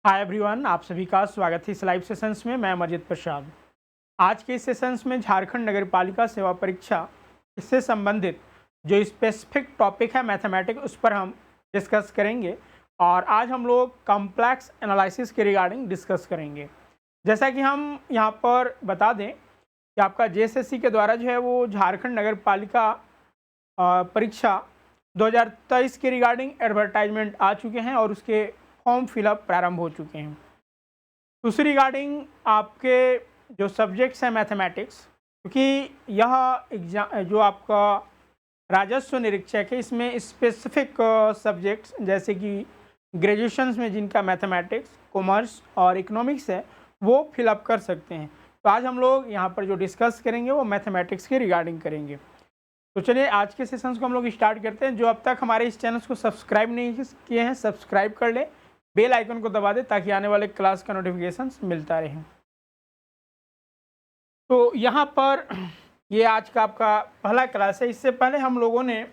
Hi everyone, आप सभी का स्वागत है इस लाइव सेशंस में। मैं अमरजीत प्रसाद। आज के इस सेशंस में झारखंड नगर पालिका सेवा परीक्षा इससे संबंधित जो स्पेसिफिक टॉपिक है मैथमेटिक्स, उस पर हम डिस्कस करेंगे। और आज हम लोग कॉम्प्लेक्स एनालिसिस के रिगार्डिंग डिस्कस करेंगे। जैसा कि हम यहाँ पर बता दें कि आपका जेएसएससी के द्वारा जो है वो झारखंड नगर पालिका परीक्षा 2023 के रिगार्डिंग एडवर्टाइजमेंट आ चुके हैं और उसके फॉर्म फिलअप प्रारंभ हो चुके हैं। दूसरी रिगार्डिंग आपके जो सब्जेक्ट्स हैं मैथमेटिक्स, क्योंकि यह एग्जाम जो आपका राजस्व निरीक्षक है, इसमें स्पेसिफिक सब्जेक्ट्स जैसे कि ग्रेजुएशंस में जिनका मैथमेटिक्स, कॉमर्स और इकोनॉमिक्स है वो फिलअप कर सकते हैं। तो आज हम लोग यहाँ पर जो डिस्कस करेंगे वो मैथमेटिक्स के रिगार्डिंग करेंगे। तो चलिए आज के सेशंस को हम लोग स्टार्ट करते हैं। जो अब तक हमारे इस चैनल को सब्सक्राइब नहीं किए हैं, सब्सक्राइब कर ले, बेल आइकन को दबा दे ताकि आने वाले क्लास का नोटिफिकेशंस मिलता रहे। तो यहाँ पर ये आज का आपका पहला क्लास है। इससे पहले हम लोगों ने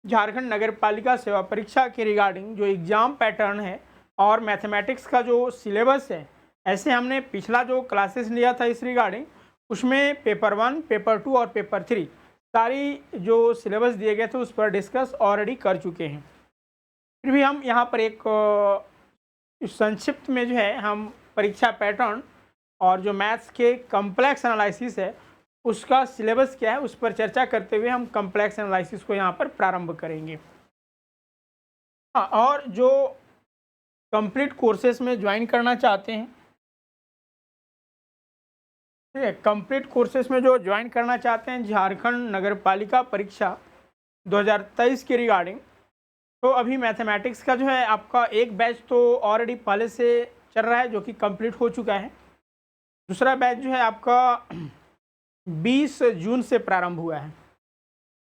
झारखंड नगर पालिका सेवा परीक्षा के रिगार्डिंग जो एग्ज़ाम पैटर्न है और मैथमेटिक्स का जो सिलेबस है, ऐसे हमने पिछला जो क्लासेस लिया था इस रिगार्डिंग, उसमें पेपर 1, पेपर 2 और पेपर 3 सारी जो सिलेबस दिए गए थे उस पर डिस्कस ऑलरेडी कर चुके हैं। फिर भी हम यहाँ पर एक संक्षिप्त में जो है हम परीक्षा पैटर्न और जो मैथ्स के कॉम्प्लेक्स एनालिसिस है उसका सिलेबस क्या है उस पर चर्चा करते हुए हम कॉम्प्लेक्स एनालिसिस को यहाँ पर प्रारंभ करेंगे। हाँ, और जो कंप्लीट कोर्सेज में ज्वाइन करना चाहते हैं, ठीक है, कंप्लीट कोर्सेज में जो ज्वाइन करना चाहते हैं झारखंड नगर पालिका परीक्षा 2023 के रिगार्डिंग, तो अभी मैथमेटिक्स का जो है आपका एक बैच तो ऑलरेडी पहले से चल रहा है जो कि कंप्लीट हो चुका है। दूसरा बैच जो है आपका 20 जून से प्रारंभ हुआ है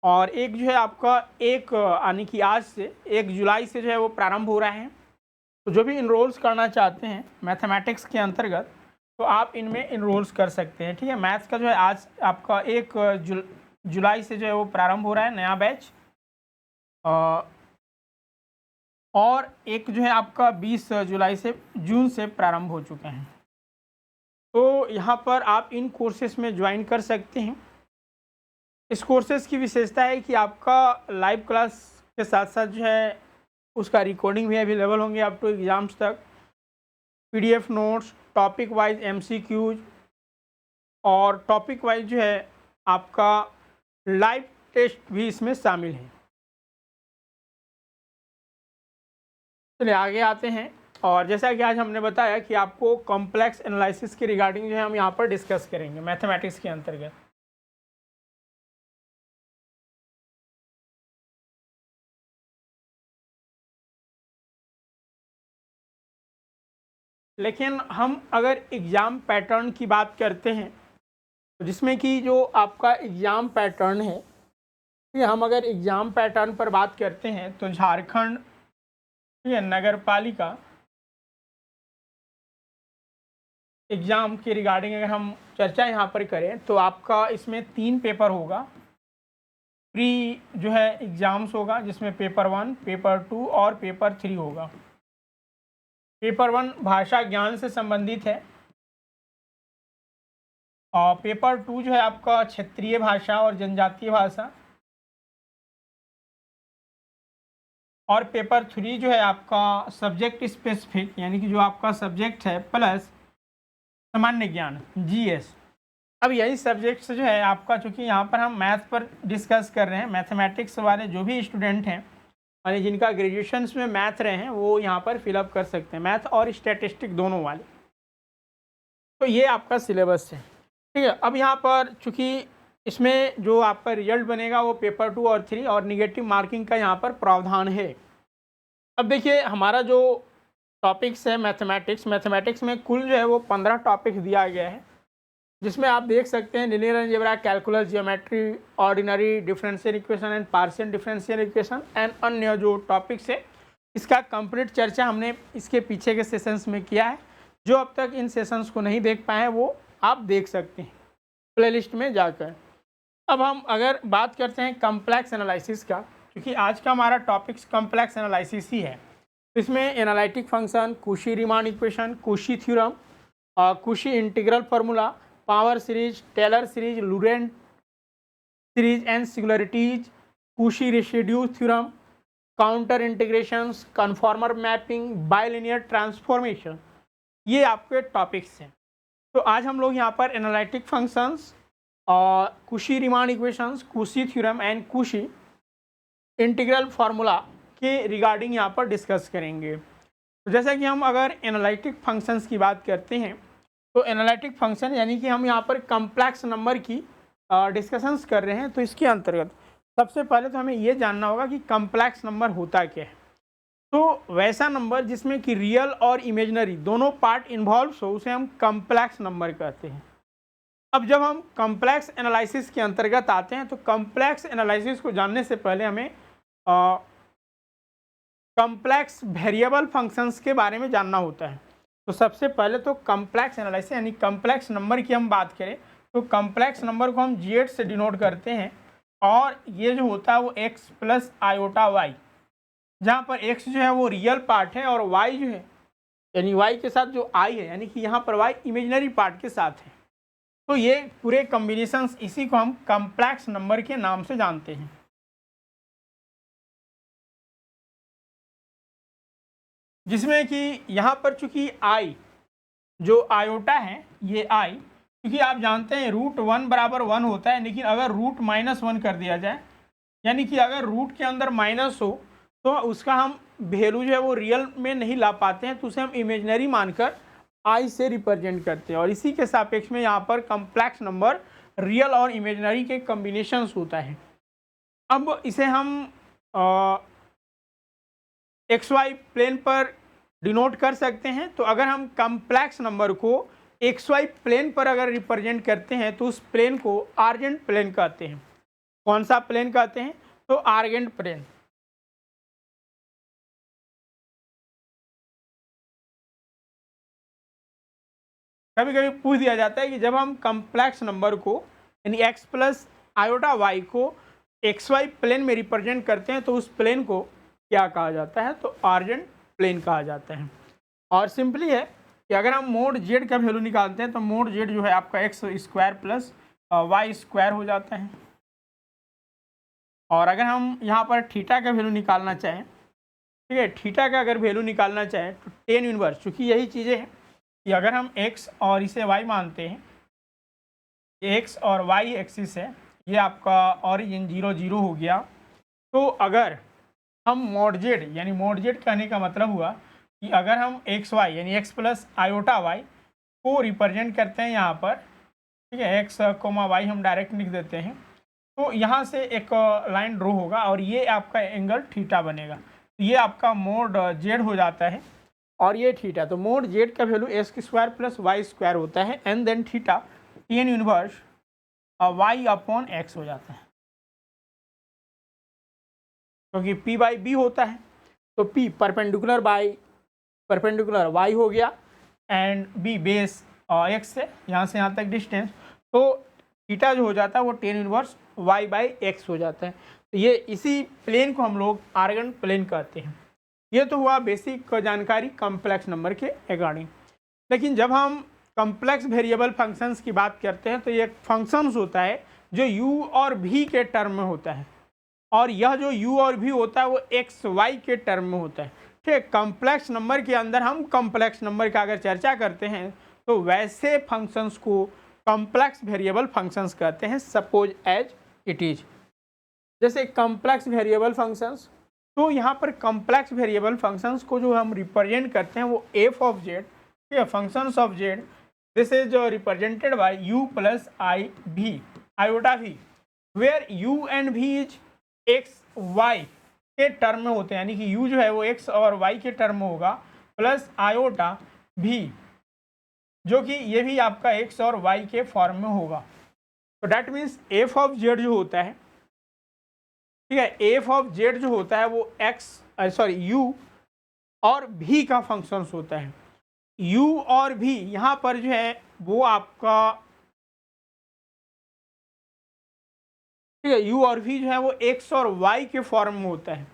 और एक जो है आपका एक यानी कि आज से 1 जुलाई से जो है वो प्रारंभ हो रहा है। तो जो भी इनरोल्स करना चाहते हैं मैथमेटिक्स के अंतर्गत तो आप इनमें इनरोल्स कर सकते हैं। ठीक है, मैथ्स का जो है आज आपका 1 जुलाई से जो है वो प्रारंभ हो रहा है नया बैच, और एक जो है आपका 20 जुलाई से जून से प्रारंभ हो चुके हैं। तो यहाँ पर आप इन कोर्सेज में ज्वाइन कर सकते हैं। इस कोर्सेज की विशेषता है कि आपका लाइव क्लास के साथ साथ जो है उसका रिकॉर्डिंग भी अवेलेबल होंगे अप टू एग्ज़ाम्स तक, PDF notes, topic wise MCQs और टॉपिक वाइज जो है आपका लाइव टेस्ट भी इसमें शामिल है। चलिए आगे आते हैं। और जैसा कि आज हमने बताया कि आपको कॉम्प्लेक्स एनालिसिस के रिगार्डिंग जो है हम यहाँ पर डिस्कस करेंगे मैथमेटिक्स के अंतर्गत। लेकिन हम अगर एग्ज़ाम पैटर्न की बात करते हैं तो जिसमें कि जो आपका एग्ज़ाम पैटर्न है, ये हम अगर एग्ज़ाम पैटर्न पर बात करते हैं तो झारखंड नगर पालिका एग्ज़ाम के रिगार्डिंग अगर हम चर्चा यहाँ पर करें तो आपका इसमें 3 पेपर होगा। प्री जो है एग्ज़ाम्स होगा जिसमें पेपर 1, पेपर 2 और पेपर 3 होगा। पेपर 1 भाषा ज्ञान से संबंधित है और पेपर 2 जो है आपका क्षेत्रीय भाषा और जनजातीय भाषा, और पेपर 3 जो है आपका सब्जेक्ट स्पेसिफिक यानी कि जो आपका सब्जेक्ट है प्लस सामान्य ज्ञान जीएस। अब यही सब्जेक्ट्स जो है आपका, चूँकि यहाँ पर हम मैथ पर डिस्कस कर रहे हैं, मैथमेटिक्स वाले जो भी स्टूडेंट हैं यानी जिनका ग्रेजुएशंस में मैथ रहे हैं वो यहाँ पर फिलअप कर सकते हैं, मैथ और स्टैटिस्टिक दोनों वाले। तो ये आपका सिलेबस है। ठीक है, अब यहाँ पर चूँकि इसमें जो आपका रिजल्ट बनेगा वो पेपर 2 और 3 और निगेटिव मार्किंग का यहाँ पर प्रावधान है। अब देखिए हमारा जो टॉपिक्स है मैथमेटिक्स में कुल जो है वो 15 टॉपिक्स दिया गया है, जिसमें आप देख सकते हैं linear algebra, calculus, geometry, ordinary differential equation and partial differential equation and अन्य जो टॉपिक्स है इसका कंप्लीट चर्चा हमने इसके पीछे के सेशंस में किया है। जो अब तक इन सेशंस को नहीं देख पाए हैं वो आप देख सकते हैं प्लेलिस्ट में जाकर। अब हम अगर बात करते हैं कॉम्प्लेक्स एनालिसिस का, क्योंकि आज का हमारा टॉपिक्स कॉम्प्लेक्स एनालिसिस ही है, इसमें analytic function, Cauchy Riemann equation, Cauchy theorem, Cauchy integral formula, power series, Taylor series, Laurent series and singularities, Cauchy residue theorem, contour integrations, conformal mapping, bilinear transformation, ये आपके टॉपिक्स हैं। तो आज हम लोग यहाँ पर एनालिटिक फंक्शंस और कुशी रीमान इक्वेशंस, कुशी थ्योरम एंड कुशी इंटीग्रल फार्मूला के रिगार्डिंग यहाँ पर डिस्कस करेंगे। तो जैसा कि हम अगर एनालिटिक फंक्शंस की बात करते हैं तो एनालिटिक फंक्शन यानी कि हम यहाँ पर कम्प्लेक्स नंबर की डिस्कशंस कर रहे हैं। तो इसके अंतर्गत सबसे पहले तो हमें ये जानना होगा कि कम्प्लेक्स नंबर होता क्या है। तो वैसा नंबर जिसमें कि रियल और इमेजिनरी दोनों पार्ट इन्वॉल्व हो उसे हम कम्प्लेक्स नंबर कहते हैं। अब जब हम कम्प्लेक्स एनालिसिस के अंतर्गत आते हैं तो कम्प्लेक्स एनालिसिस को जानने से पहले हमें कम्प्लेक्स वेरिएबल फंक्शंस के बारे में जानना होता है। तो सबसे पहले तो कम्प्लेक्स एनालिसिस यानी कम्प्लेक्स नंबर की हम बात करें तो कम्प्लेक्स नंबर को हम Z से डिनोट करते हैं और ये जो होता है वो x प्लस आयोटा वाई, जहाँ पर x जो है वो रियल पार्ट है और y जो है यानी y के साथ जो i है यानी कि यहाँ पर y इमेजिनरी पार्ट के साथ है। तो ये पूरे कॉम्बिनेशंस इसी को हम कम्प्लेक्स नंबर के नाम से जानते हैं। जिसमें कि यहाँ पर चूंकि i जो आयोटा है ये i, क्योंकि आप जानते हैं √1 बराबर 1 होता है, लेकिन अगर √-1 कर दिया जाए यानी कि अगर रूट के अंदर माइनस हो तो उसका हम वैल्यू जो है वो रियल में नहीं ला पाते हैं, तो उसे हम इमेजिनरी मानकर i से रिप्रेजेंट करते हैं। और इसी के सापेक्ष में यहाँ पर कम्प्लेक्स नंबर रियल और इमेजिनरी के कॉम्बिनेशंस होता है। अब इसे हम XY प्लेन पर डिनोट कर सकते हैं। तो अगर हम कम्प्लेक्स नंबर को XY प्लेन पर अगर रिप्रेजेंट करते हैं तो उस प्लेन को आर्जेंट प्लेन कहते हैं। कौन सा प्लेन कहते हैं? तो आर्जेंट प्लेन। कभी कभी पूछ दिया जाता है कि जब हम कम्प्लेक्स नंबर को यानी x प्लस आयोटा वाई को XY प्लेन में रिप्रेजेंट करते हैं तो उस प्लेन को क्या कहा जाता है? तो आर्जेंट प्लेन कहा जाता है। और सिंपली है कि अगर हम मोड z का वैल्यू निकालते हैं तो मोड z जो है आपका x square plus Y square हो जाता है। और अगर हम यहाँ पर थीटा का वैल्यू निकालना चाहें, ठीक है, थीटा का अगर वैल्यू निकालना चाहें तो टेन इनवर्स, चूँकि यही चीज़ें हैं कि अगर हम x और इसे y मानते हैं, x और y एक्सिस है, ये आपका ऑरिजिन 0 0 हो गया। तो अगर हम मोड z यानी मोड z कहने का मतलब हुआ कि अगर हम XY यानी x प्लस आयोटा वाई को रिप्रेजेंट करते हैं यहाँ पर, ठीक है, x कोमा वाई हम डायरेक्ट लिख देते हैं, तो यहाँ से एक लाइन ड्रॉ होगा और ये आपका एंगल थीटा बनेगा। तो ये आपका मोड z हो जाता है और ये थीटा। तो मोड z का value x square plus Y square होता है and then theta tan inverse y upon x हो जाता है, क्योंकि p बाई बी होता है। तो p perpendicular by perpendicular y हो गया एंड b बेस x से यहाँ तक डिस्टेंस, तो थीटा जो हो जाता है वो tan inverse y by x हो जाता है। तो ये इसी प्लेन को हम लोग आर्गन प्लेन कहते हैं। ये तो हुआ बेसिक जानकारी कम्प्लेक्स नंबर के अकॉर्डिंग। लेकिन जब हम कम्प्लेक्स वेरिएबल फंक्शंस की बात करते हैं तो ये फंक्शंस होता है जो u और v के टर्म में होता है, और यह जो u और v होता है वो x y के टर्म में होता है। ठीक है, कम्प्लेक्स नंबर के अंदर हम कम्प्लेक्स नंबर का अगर चर्चा करते हैं तो वैसे फंक्शंस को कम्प्लेक्स वेरिएबल फंक्शंस कहते हैं, सपोज एज इट इज। जैसे कम्प्लेक्स वेरिएबल फंक्शंस, तो यहाँ पर कम्प्लेक्स वेरिएबल फंक्शंस को जो हम रिप्रेजेंट करते हैं वो f ऑफ z, ठीक है, functions of z, this is represented by u plus i भी iota v, where u and v is x y के टर्म में होते हैं, यानी कि u जो है वो x और y के टर्म में होगा, प्लस आयोटा v जो कि ये भी आपका x और y के फॉर्म में होगा। तो that means f of z जो होता है, ठीक है, f ऑफ z जो होता है वो u और v का फंक्शंस होता है। u और v यहाँ पर जो है वो आपका, ठीक है, u और v जो है वो x और y के फॉर्म में होता है।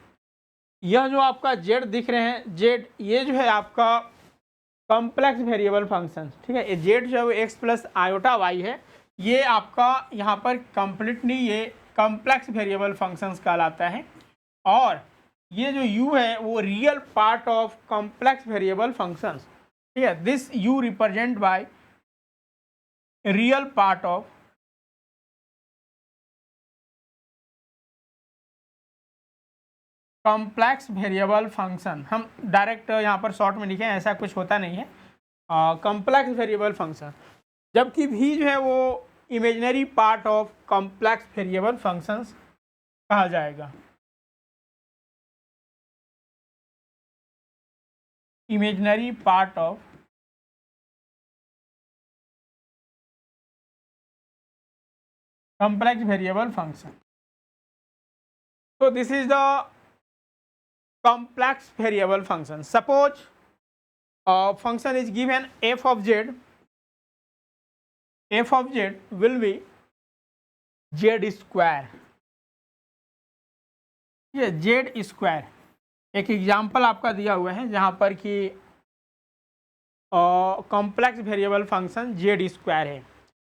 यह जो आपका जेड दिख रहे हैं, जेड ये जो है आपका कॉम्प्लेक्स वेरिएबल फंक्शन, ठीक है। ये जेड जो है वो एक्स प्लस आयोटा वाई है, ये आपका यहाँ पर कंप्लीटली ये कॉम्प्लेक्स वेरिएबल फंक्शंस कहलाता है। और ये जो u है वो real part of complex variable functions, ठीक है। This u represent by real part of complex variable function. हम डायरेक्ट यहाँ पर शॉर्ट में लिखें, ऐसा कुछ होता नहीं है, कॉम्प्लेक्स वेरिएबल फंक्शन। जबकि v जो है वो imaginary part of complex variable functions कहा जाएगा। Imaginary part of complex variable function. So this is the complex variable function. Suppose a function is given f of z will be z square, ये z square एक example आपका दिया हुआ है जहाँ पर कि complex variable function z square है।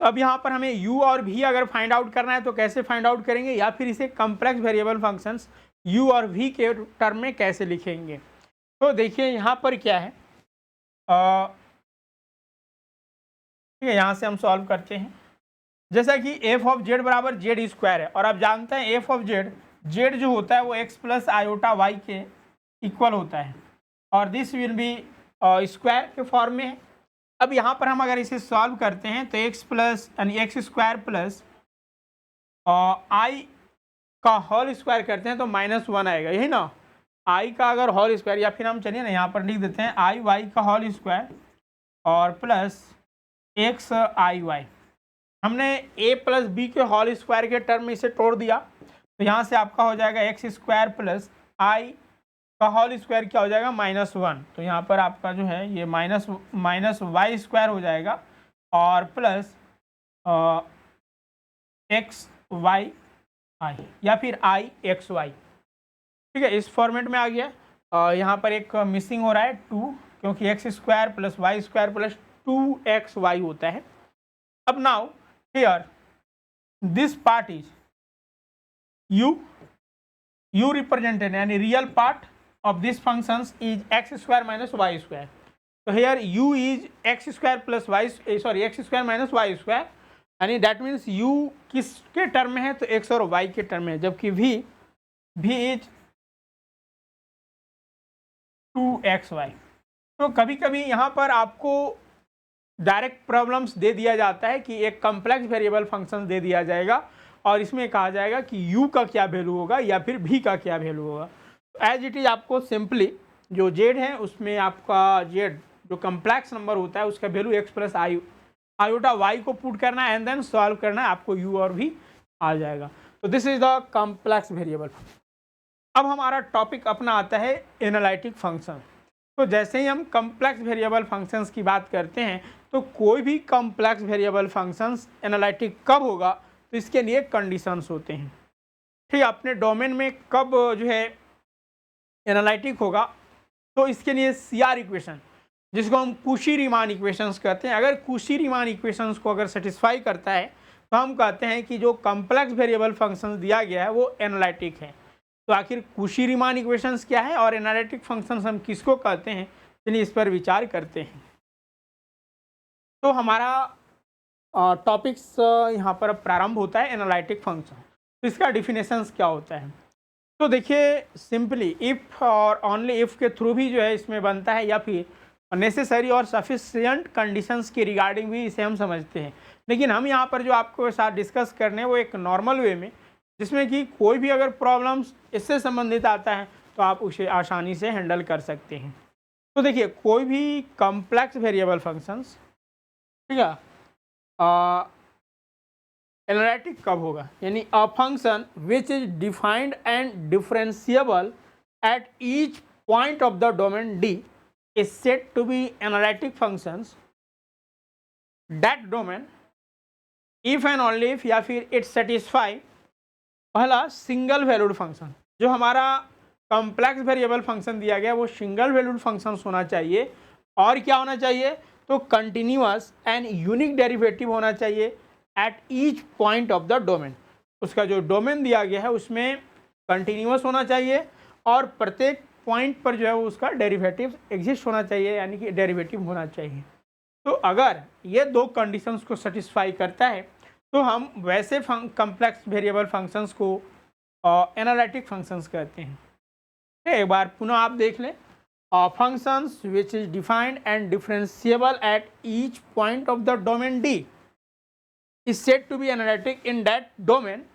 तो अब यहाँ पर हमें u और v अगर फाइंड आउट करना है तो कैसे फाइंड आउट करेंगे, या फिर इसे कॉम्प्लेक्स वेरिएबल फंक्शंस u और v के टर्म में कैसे लिखेंगे। तो देखिए यहाँ पर क्या है, ठीक है, यहाँ से हम सॉल्व करते हैं। जैसा कि f ऑफ z बराबर z स्क्वायर है, और आप जानते हैं f ऑफ z जो होता है वो x प्लस आयोटा y के इक्वल होता है, और दिस विल बी स्क्वायर के फॉर्म में है। अब यहाँ पर हम अगर इसे सॉल्व करते हैं तो x प्लस यानी एक्स स्क्वायर प्लस आई का होल स्क्वायर करते हैं तो -1 आएगा, यही ना। i का अगर होल स्क्वायर, या फिर हम चलिए ना यहाँ पर लिख देते हैं आई वाई का होल स्क्वायर और प्लस एक्स आई वाई। हमने a प्लस बी के होल स्क्वायर के टर्म में इसे तोड़ दिया, तो यहाँ से आपका हो जाएगा एक्स स्क्वायर प्लस आई का होल स्क्वायर क्या हो जाएगा -1। तो यहाँ पर आपका जो है ये माइनस वाई स्क्वायर हो जाएगा और प्लस एक्स वाई आई या फिर आई एक्स वाई, ठीक है। इस फॉर्मेट में आ गया। यहाँ पर एक मिसिंग हो रहा है 2, क्योंकि x square plus Y square plus 2xy होता है। अब now here this part is u represented यानी real part of this functions is x square minus y square. So here u is x square plus y x square minus y square, यानी that means u किसके term में है तो x और y के term में है, जबकि v is 2xy। तो कभी कभी यहाँ पर आपको डायरेक्ट प्रॉब्लम्स दे दिया जाता है कि एक कॉम्प्लेक्स वेरिएबल फंक्शन दे दिया जाएगा और इसमें कहा जाएगा कि u का क्या वैल्यू होगा या फिर v का क्या वैल्यू होगा। एज इट इज आपको सिंपली जो z है उसमें आपका z जो कम्प्लेक्स नंबर होता है उसका value x plus iota y को पुट करना है एंड देन सॉल्व करना है, आपको u और v आ जाएगा। तो this is the complex variable. अब हमारा टॉपिक अपना आता है एनालिटिक फंक्शन। तो जैसे ही हम कॉम्प्लेक्स वेरिएबल फंक्शंस की बात करते हैं तो कोई भी कॉम्प्लेक्स वेरिएबल फंक्शंस एनालिटिक कब होगा, तो इसके लिए कंडीशंस होते हैं, ठीक है। अपने डोमेन में कब जो है एनालिटिक होगा, तो इसके लिए CR इक्वेशन जिसको हम कुशी-रीमान इक्वेशंस कहते हैं, अगर कुशी-रीमान इक्वेशंस को अगर सेटिस्फाई करता है तो हम कहते हैं कि जो कॉम्प्लेक्स वेरिएबल फंक्शंस दिया गया है वो एनालिटिक है। तो आखिर कुशी-रीमान इक्वेशंस क्या है और एनालिटिक फंक्शंस हम किसको कहते हैं, चलिए इस पर विचार करते हैं। तो हमारा टॉपिक्स यहाँ पर प्रारंभ होता है एनालिटिक फंक्शन। तो इसका डिफिनेशंस क्या होता है, तो देखिए सिंपली इफ़ और ओनली इफ़ के थ्रू भी जो है इसमें बनता है, या फिर नेसेसरी और सफिशिएंट कंडीशंस की रिगार्डिंग भी इसे हम समझते हैं। लेकिन हम यहाँ पर जो आपको साथ डिस्कस करने हैं वो एक नॉर्मल वे में, जिसमें कि कोई भी अगर प्रॉब्लम्स इससे संबंधित आता है तो आप उसे आसानी से हैंडल कर सकते हैं। तो देखिए कोई भी कॉम्प्लेक्स वेरिएबल फंक्शंस, ठीक है, एनालिटिक कब होगा, यानी a function which is defined and differentiable at each point of the domain D is said to be analytic functions that domain if and only if या फिर it satisfy पहला single valued function. जो हमारा complex variable function दिया गया वो single valued function होना चाहिए और क्या होना चाहिए, तो कंटिन्यूअस एंड यूनिक डेरिवेटिव होना चाहिए at each point of the domain. उसका जो डोमेन दिया गया है उसमें कंटिन्यूअस होना चाहिए और प्रत्येक पॉइंट पर जो है उसका डेरिवेटिव एग्जिस्ट होना चाहिए, यानी कि डेरिवेटिव होना चाहिए। तो अगर ये दो कंडीशंस को सेटिस्फाई करता है तो हम वैसे कॉम्प्लेक्स वेरिएबल फंक्शंस को एनालिटिक फंक्शंस कहते हैं। एक बार पुनः आप देख लें, functions which is defined and differentiable at each point of the domain D is said to be analytic in that domain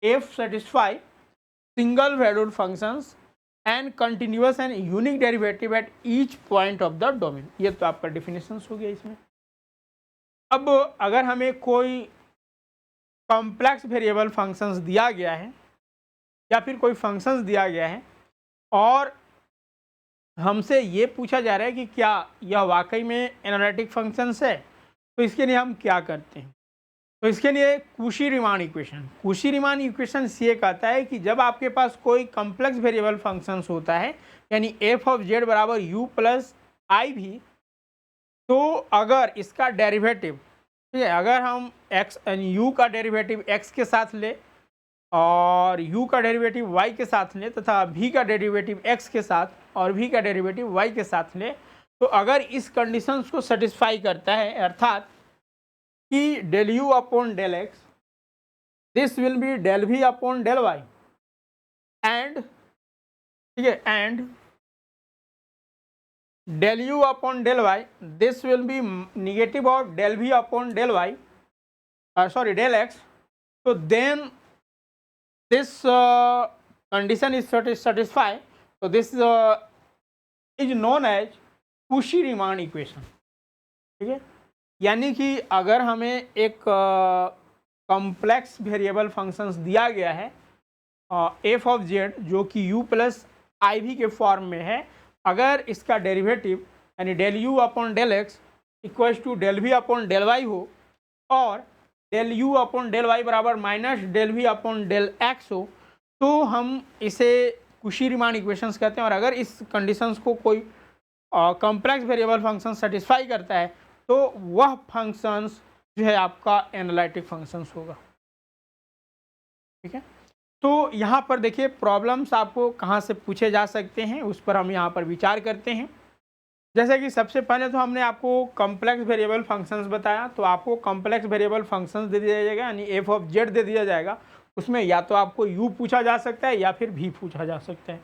if satisfy single valued functions and continuous and unique derivative at each point of the domain। ये तो आपका definitions हो गया इसमें। अब अगर हमें कोई कॉम्प्लेक्स वेरिएबल फंक्शंस दिया गया है या फिर कोई फंक्शंस दिया गया है और हमसे ये पूछा जा रहा है कि क्या यह वाकई में एनालिटिक फंक्शंस है, तो इसके लिए हम क्या करते हैं। तो इसके लिए कुशी-रीमान इक्वेशन ये कहता है कि जब आपके पास कोई कॉम्प्लेक्स वेरिएबल फंक्शंस होता है यानी एफ ऑफ जेड बराबर यू प्लस आई भी, तो अगर इसका डेरिवेटिव, ठीक है, अगर हम एक्स यानी यू का डेरिवेटिव एक्स के साथ ले और u का डेरिवेटिव y के साथ लें तथा v का डेरिवेटिव x के साथ और v का डेरिवेटिव y के साथ लें, तो अगर इस कंडीशंस को सेटिस्फाई करता है अर्थात कि del u upon del x this will be del v upon del y and, ठीक है, and del u upon del y this will be negative of del v upon del y, sorry del x, तो then this condition is satisfied, so this is known as Cauchy Riemann equation. ठीक है, यानी कि अगर हमें एक complex variable functions दिया गया है एफ ऑफ जेड जो कि u प्लस आई वी के फॉर्म में है, अगर इसका डेरिवेटिव यानी del u upon del x equals to del v upon del Y हो और del u upon del Y बराबर minus del v upon del x हो, तो हम इसे कुशी-रीमान इक्वेशंस कहते हैं। और अगर इस कंडीशंस को कोई कॉम्प्लेक्स वेरिएबल फंक्शन सेटिस्फाई करता है तो वह फंक्शंस जो है आपका एनालिटिक फंक्शंस होगा। ठीक है, तो यहाँ पर देखिए प्रॉब्लम्स आपको कहाँ से पूछे जा सकते हैं उस पर हम यहाँ पर विचार करते हैं। जैसे कि सबसे पहले तो हमने आपको कॉम्प्लेक्स वेरिएबल फंक्शंस बताया, तो आपको कॉम्प्लेक्स वेरिएबल फंक्शंस दे दिया जाएगा यानी एफ ऑफ जेड दे दिया जाएगा। उसमें या तो आपको यू पूछा जा सकता है या फिर भी पूछा जा सकता है।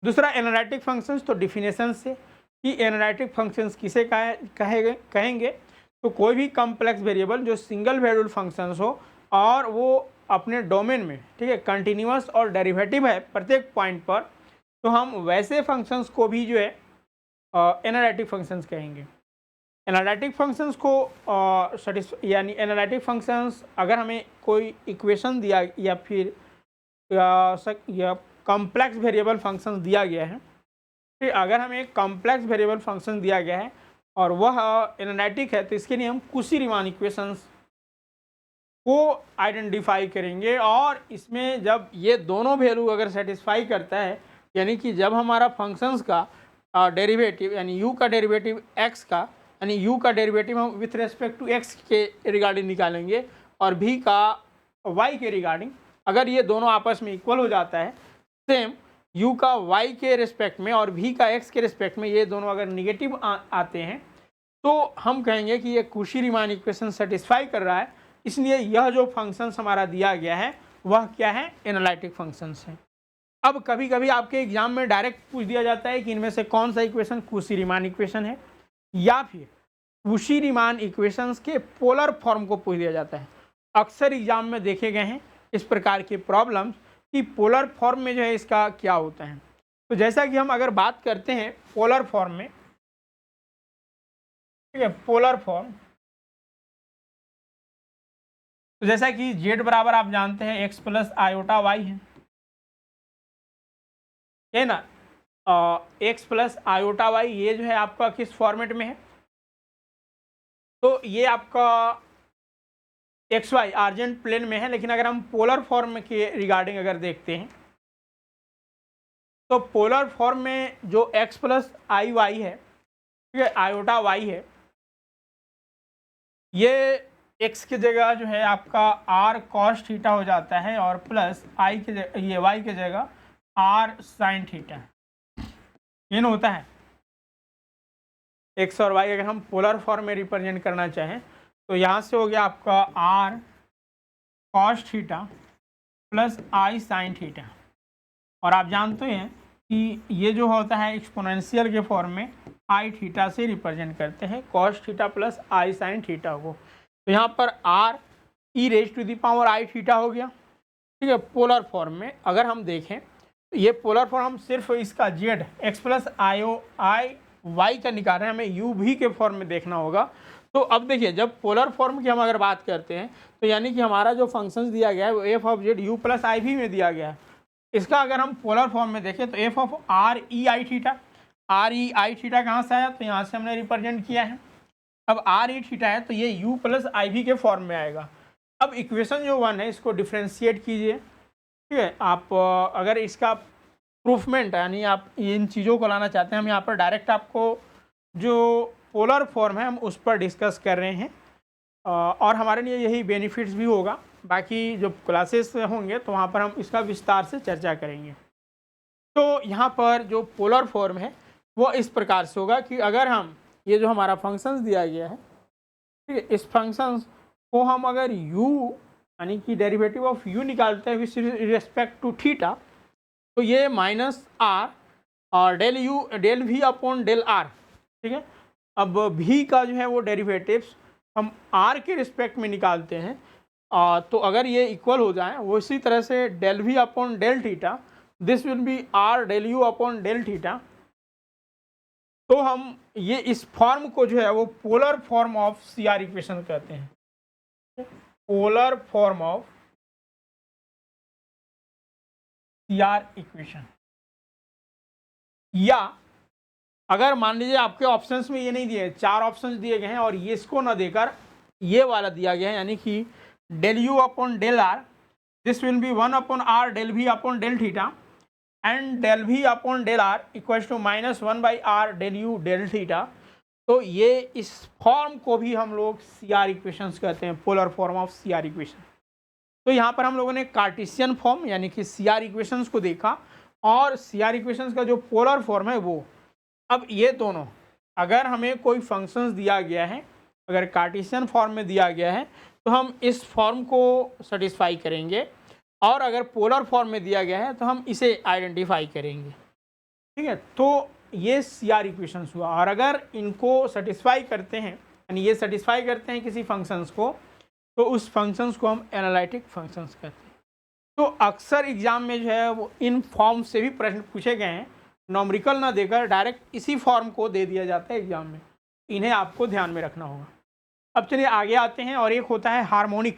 दूसरा एनालिटिक फंक्शंस, तो डिफिनेशन से कि एनालिटिक फंक्शंस किसे कहेंगे, तो कोई भी कॉम्प्लेक्स वेरिएबल जो सिंगल वैल्यूड फंक्शंस हो और वो अपने डोमेन में, ठीक है, कंटिन्यूअस और डेरिवेटिव है प्रत्येक पॉइंट पर, तो हम वैसे फंक्शंस को भी जो है एनालिटिक फंक्शंस कहेंगे। एनालिटिक फंक्शंस को यानी एनालिटिक फंक्शंस अगर हमें कोई इक्वेशन दिया या फिर या कॉम्प्लेक्स वेरिएबल फंक्शंस दिया गया है, फिर अगर हमें कॉम्प्लेक्स वेरिएबल फंक्शन दिया गया है और वह एनालिटिक है, तो इसके लिए हम कुशी-रीमान इक्वेशंस को आइडेंटिफाई करेंगे। और इसमें जब ये दोनों वैल्यू अगर सेटिस्फाई करता है, यानी कि जब हमारा फंक्शंस का डेरिवेटिव यानी u का डेरिवेटिव x का यानी u का डेरिवेटिव हम विथ रेस्पेक्ट टू x के रिगार्डिंग निकालेंगे और v का y के रिगार्डिंग, अगर ये दोनों आपस में इक्वल हो जाता है, सेम u का y के रिस्पेक्ट में और v का x के रिस्पेक्ट में ये दोनों अगर निगेटिव आते हैं, तो हम कहेंगे कि ये कुशी-रीमान इक्वेशन सेटिस्फाई कर रहा है। इसलिए यह जो फंक्शंस हमारा दिया गया है वह क्या है, एनालिटिक फंक्शंस है। अब कभी कभी आपके एग्जाम में डायरेक्ट पूछ दिया जाता है कि इनमें से कौन सा इक्वेशन कुशी-रीमान इक्वेशन है या फिर कुशी-रीमान इक्वेशंस के पोलर फॉर्म को पूछ दिया जाता है। अक्सर एग्जाम में देखे गए हैं इस प्रकार के प्रॉब्लम्स कि पोलर फॉर्म में जो है इसका क्या होता है। तो जैसा कि हम अगर बात करते हैं पोलर फॉर्म में, ठीक है, पोलर फॉर्म, तो जैसा कि जेड बराबर आप जानते हैं एक्स प्लस आयोटा वाई है ना, एक्स प्लस आयोटा वाई, ये जो है आपका किस फॉर्मेट में है, तो ये आपका एक्स वाई आर्जेंट प्लेन में है। लेकिन अगर हम पोलर फॉर्म के रिगार्डिंग अगर देखते हैं तो पोलर फॉर्म में जो x प्लस आई वाई है, ठीक है, आयोटा y है, ये x की जगह जो है आपका r cos थीटा हो जाता है और प्लस i की जगह, ये y की जगह r साइन थीटा इन होता है। x और y अगर हम पोलर फॉर्म में रिप्रेजेंट करना चाहें तो यहाँ से हो गया आपका r cos theta plus i sine theta, और आप जानते हैं कि ये जो होता है एक्सपोनेंशियल के फॉर्म में आई थीटा से रिप्रेजेंट करते हैं cos theta plus i sine theta को। तो यहाँ पर r e raise to the power i theta हो गया, ठीक है, पोलर फॉर्म में। अगर हम देखें तो ये पोलर फॉर्म हम सिर्फ इसका z x प्लस आई वाई का निकाल रहे हैं, हमें u भी के फॉर्म में देखना होगा। तो अब देखिए, जब पोलर फॉर्म की हम अगर बात करते हैं तो यानी कि हमारा जो फंक्शंस दिया गया है वो f of z u plus i v में दिया गया है। इसका अगर हम पोलर फॉर्म में देखें तो F of R E I theta, R E I theta कहाँ से आया, तो यहाँ से हमने रिप्रेजेंट किया है। अब आर ई थीटा है तो ये यू प्लस आई भी के फॉर्म में आएगा। अब इक्वेशन जो 1 है इसको डिफ्रेंशिएट कीजिए, ठीक है। आप अगर इसका प्रूफमेंट यानी आप इन चीज़ों को लाना चाहते हैं, हम यहाँ पर डायरेक्ट आपको जो पोलर फॉर्म है हम उस पर डिस्कस कर रहे हैं, और हमारे लिए यही बेनिफिट्स भी होगा। बाकी जो क्लासेस होंगे तो वहाँ पर हम इसका विस्तार से चर्चा करेंगे। तो यहाँ पर जो पोलर फॉर्म है वो इस प्रकार से होगा कि अगर हम ये जो हमारा फंक्शंस दिया गया है, ठीक है, इस फंक्शंस को हम अगर u यानी कि डेरिवेटिव ऑफ u निकालते हैं विथ रिस्पेक्ट टू थीटा, तो ये माइनस आर और del u del v upon del r, ठीक है। अब v का जो है वो डेरिवेटिव्स हम r के रिस्पेक्ट में निकालते हैं, तो अगर ये इक्वल हो जाए वो इसी तरह से del v upon del theta, this will be r del u upon del theta. तो हम ये इस फॉर्म को जो है वो polar form of C R equation कहते हैं, polar form of C R equation. या अगर मान लीजिए आपके ऑप्शंस में ये नहीं दिए, 4 ऑप्शंस दिए गए हैं और ये इसको ना देकर ये वाला दिया गया है, यानी कि del u upon del r, this will be 1 upon r del v upon del theta and del v upon del r equal to minus 1 by r del u del theta. तो ये इस फॉर्म को भी हम लोग सी आर इक्वेशंस कहते हैं, polar form of C R equation. तो यहाँ पर हम लोगों ने कार्टेशियन फॉर्म यानी कि सी आर इक्वेशंस को देखा, और सी आर इक्वेशंस का जो पोलर फॉर्म है वो। अब ये दोनों, अगर हमें कोई फंक्शंस दिया गया है, अगर कार्टेशियन फॉर्म में दिया गया है तो हम इस फॉर्म को सेटिस्फाई करेंगे, और अगर पोलर फॉर्म में दिया गया है तो हम इसे आइडेंटिफाई करेंगे, ठीक है। तो ये सी आर इक्वेशंस हुआ, और अगर इनको सेटिस्फाई करते हैं यानी ये सेटिस्फाई करते हैं किसी फंक्शंस को, तो उस फंक्शंस को हम एनालिटिक फंक्शंस कहते हैं। तो अक्सर एग्जाम में जो है वो इन फॉर्म से भी प्रश्न पूछे गए हैं, नॉमरिकल ना देकर डायरेक्ट इसी फॉर्म को दे दिया जाता है एग्जाम में, इन्हें आपको ध्यान में रखना होगा। अब चलिए आगे आते हैं, और एक होता है हार्मोनिक,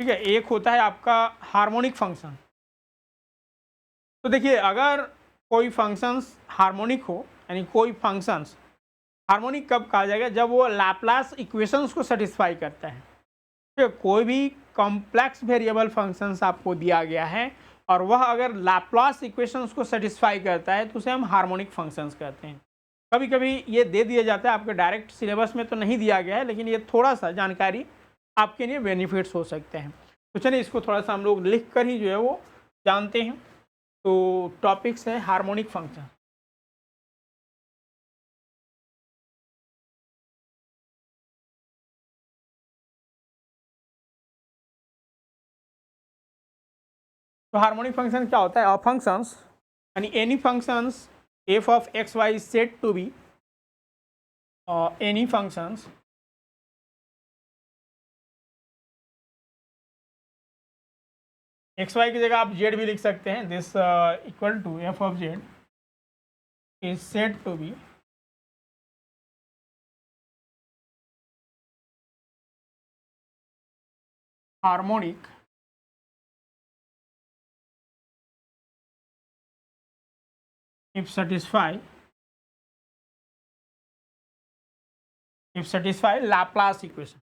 ठीक है, एक होता है आपका हार्मोनिक फंक्शन। तो देखिए, अगर कोई फंक्शंस हार्मोनिक हो, यानी कोई फंक्शंस हार्मोनिक कब कहा जाएगा, जब वो लैप्लास इक्वेशंस को सेटिस्फाई करता है। ठीक है, कोई भी कॉम्प्लेक्स वेरिएबल फंक्शंस आपको दिया गया है और वह अगर लैप्लास इक्वेशंस को सेटिस्फाई करता है तो उसे हम हार्मोनिक फंक्शंस कहते हैं। कभी कभी ये दे दिया जाता है, आपके डायरेक्ट सिलेबस में तो नहीं दिया गया है, लेकिन ये थोड़ा सा जानकारी आपके लिए बेनिफिट्स हो सकते हैं। तो चलिए इसको थोड़ा सा हम लोग लिख कर ही जो है वो जानते हैं। तो टॉपिक्स है हार्मोनिक फंक्शन। तो हार्मोनिक फंक्शन क्या होता है? अ फंक्शंस यानी any functions f of x y is said to be any functions x y की जगह आप जेड भी लिख सकते हैं। This equal to f of Z is said to be harmonic if satisfy Laplace equation।